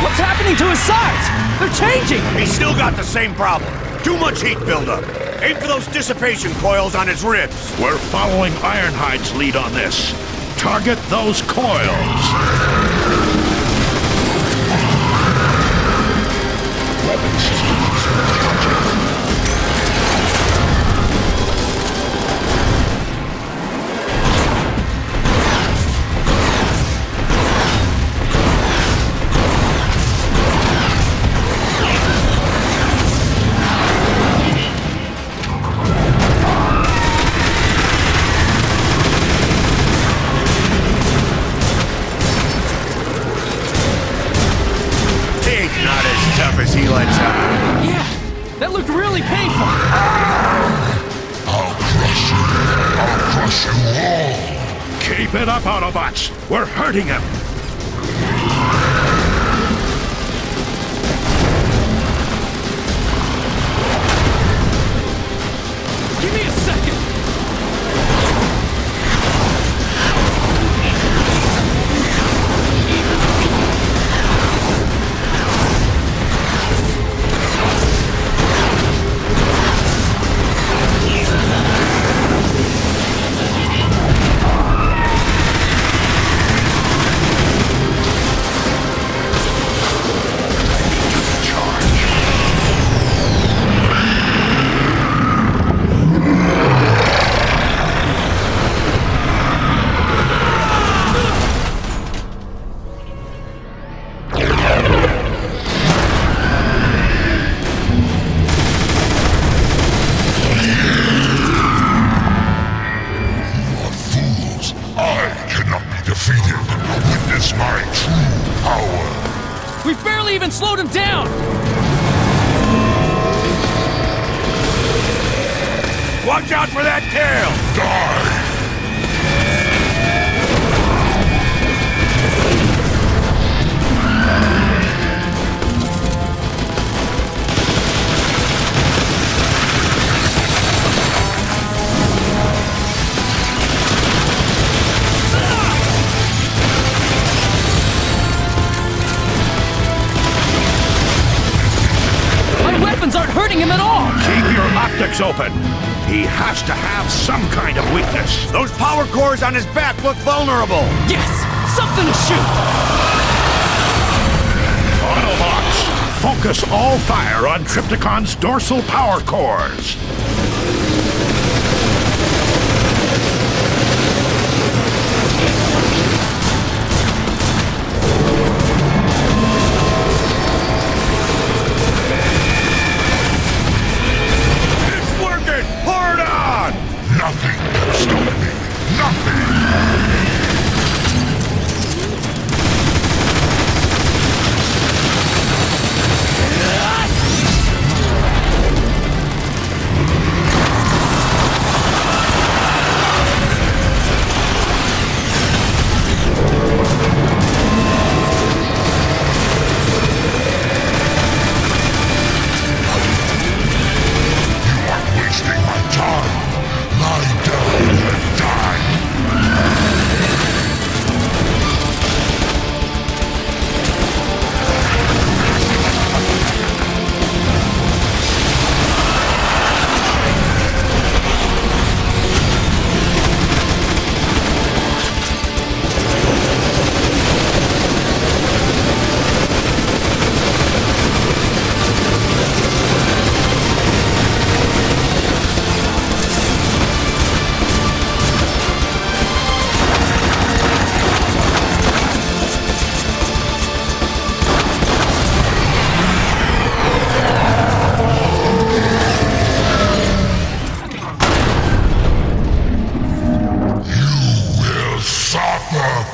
What's happening to his sides? They're changing! He's still got the same problem. Too much heat buildup. Aim for those dissipation coils on his ribs. We're following Ironhide's lead on this. Target those coils. Weapon systems charging. As he lets out. Yeah, that looked really painful. I'll crush you. I'll crush you all. Keep it up, Autobots. We're hurting him. Give me a second. Even slowed him down! Watch out for that tail! Die! Aren't hurting him at all! Keep your optics open. He has to have some kind of weakness. Those power cores on his back look vulnerable. Yes! Something to shoot! Autobots, focus all fire on Tripticon's dorsal power cores. Nothing can stop me. Nothing!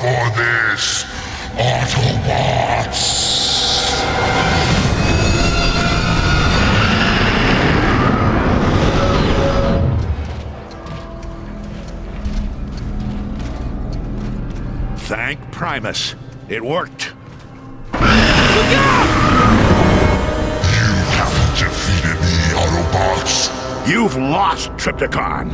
for this, Autobots! Thank Primus. It worked. Defeated me, Autobots. You've lost, Decepticon.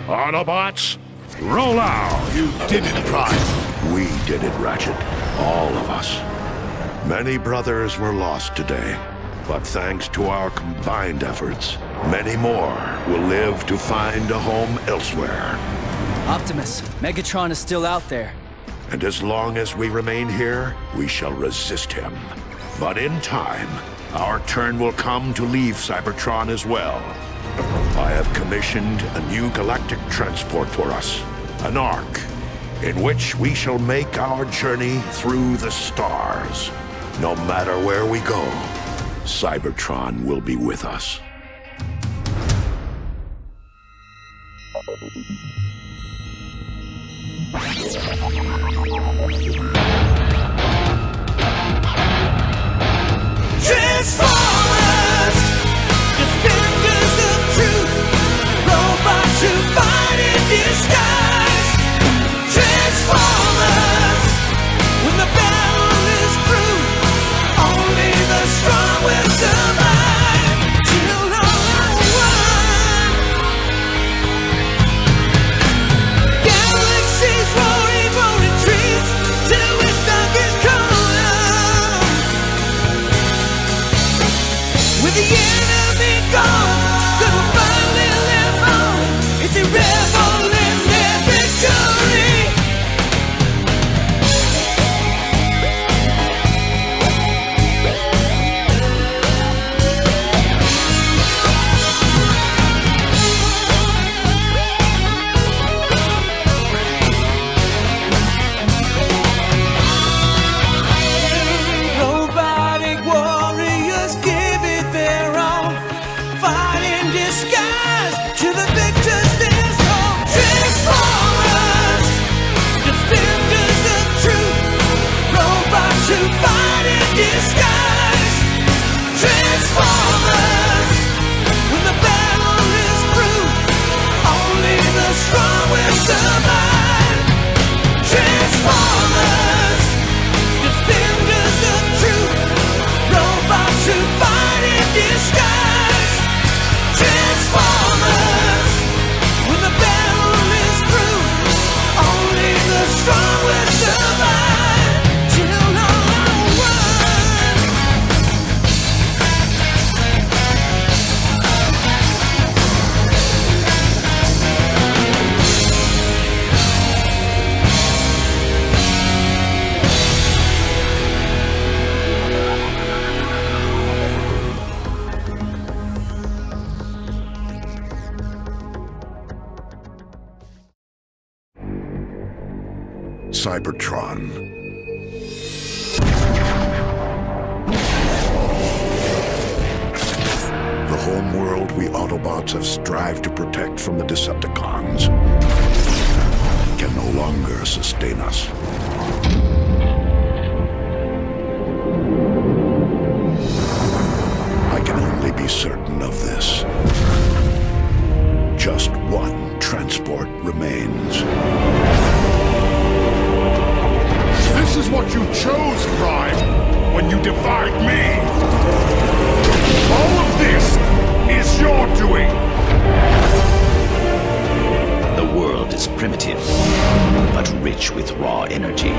Autobots, roll out. You did it, Prime. We did it, Ratchet. All of us. Many brothers were lost today, but thanks to our combined efforts, many more will live to find a home elsewhere. Optimus, Megatron is still out there. And as long as we remain here, we shall resist him. But in time, our turn will come to leave Cybertron as well. I have commissioned a new galactic transport for us, an Ark, in which we shall make our journey through the stars. No matter where we go, Cybertron will be with us. Transformers, defenders of truth, robots who fight in disguise. Transformers, when the battle is through, only the strong will survive. Till all one. Galaxies roaring, roaring trees, till it's darkest corner. With the enemy gone, good will finally live on. It's a rebel in their victory. Robotic warriors give it their all. Fight in disguise to the victors there's hope. Transformers, defenders of truth, robots who fight in disguise. Transformers, when the battle is through, only the strong will survive. Transformers, defenders of truth, robots who fight in disguise. Transformers, when the battle is through, only the strong will survive. Till all one. Cybertron. The home world we Autobots have strived to protect from the Decepticons can no longer sustain us. I can only be certain of this. Just one transport remains. This is what you chose, Prime, when you defied me. All of this is your doing. The world is primitive, but rich with raw energy.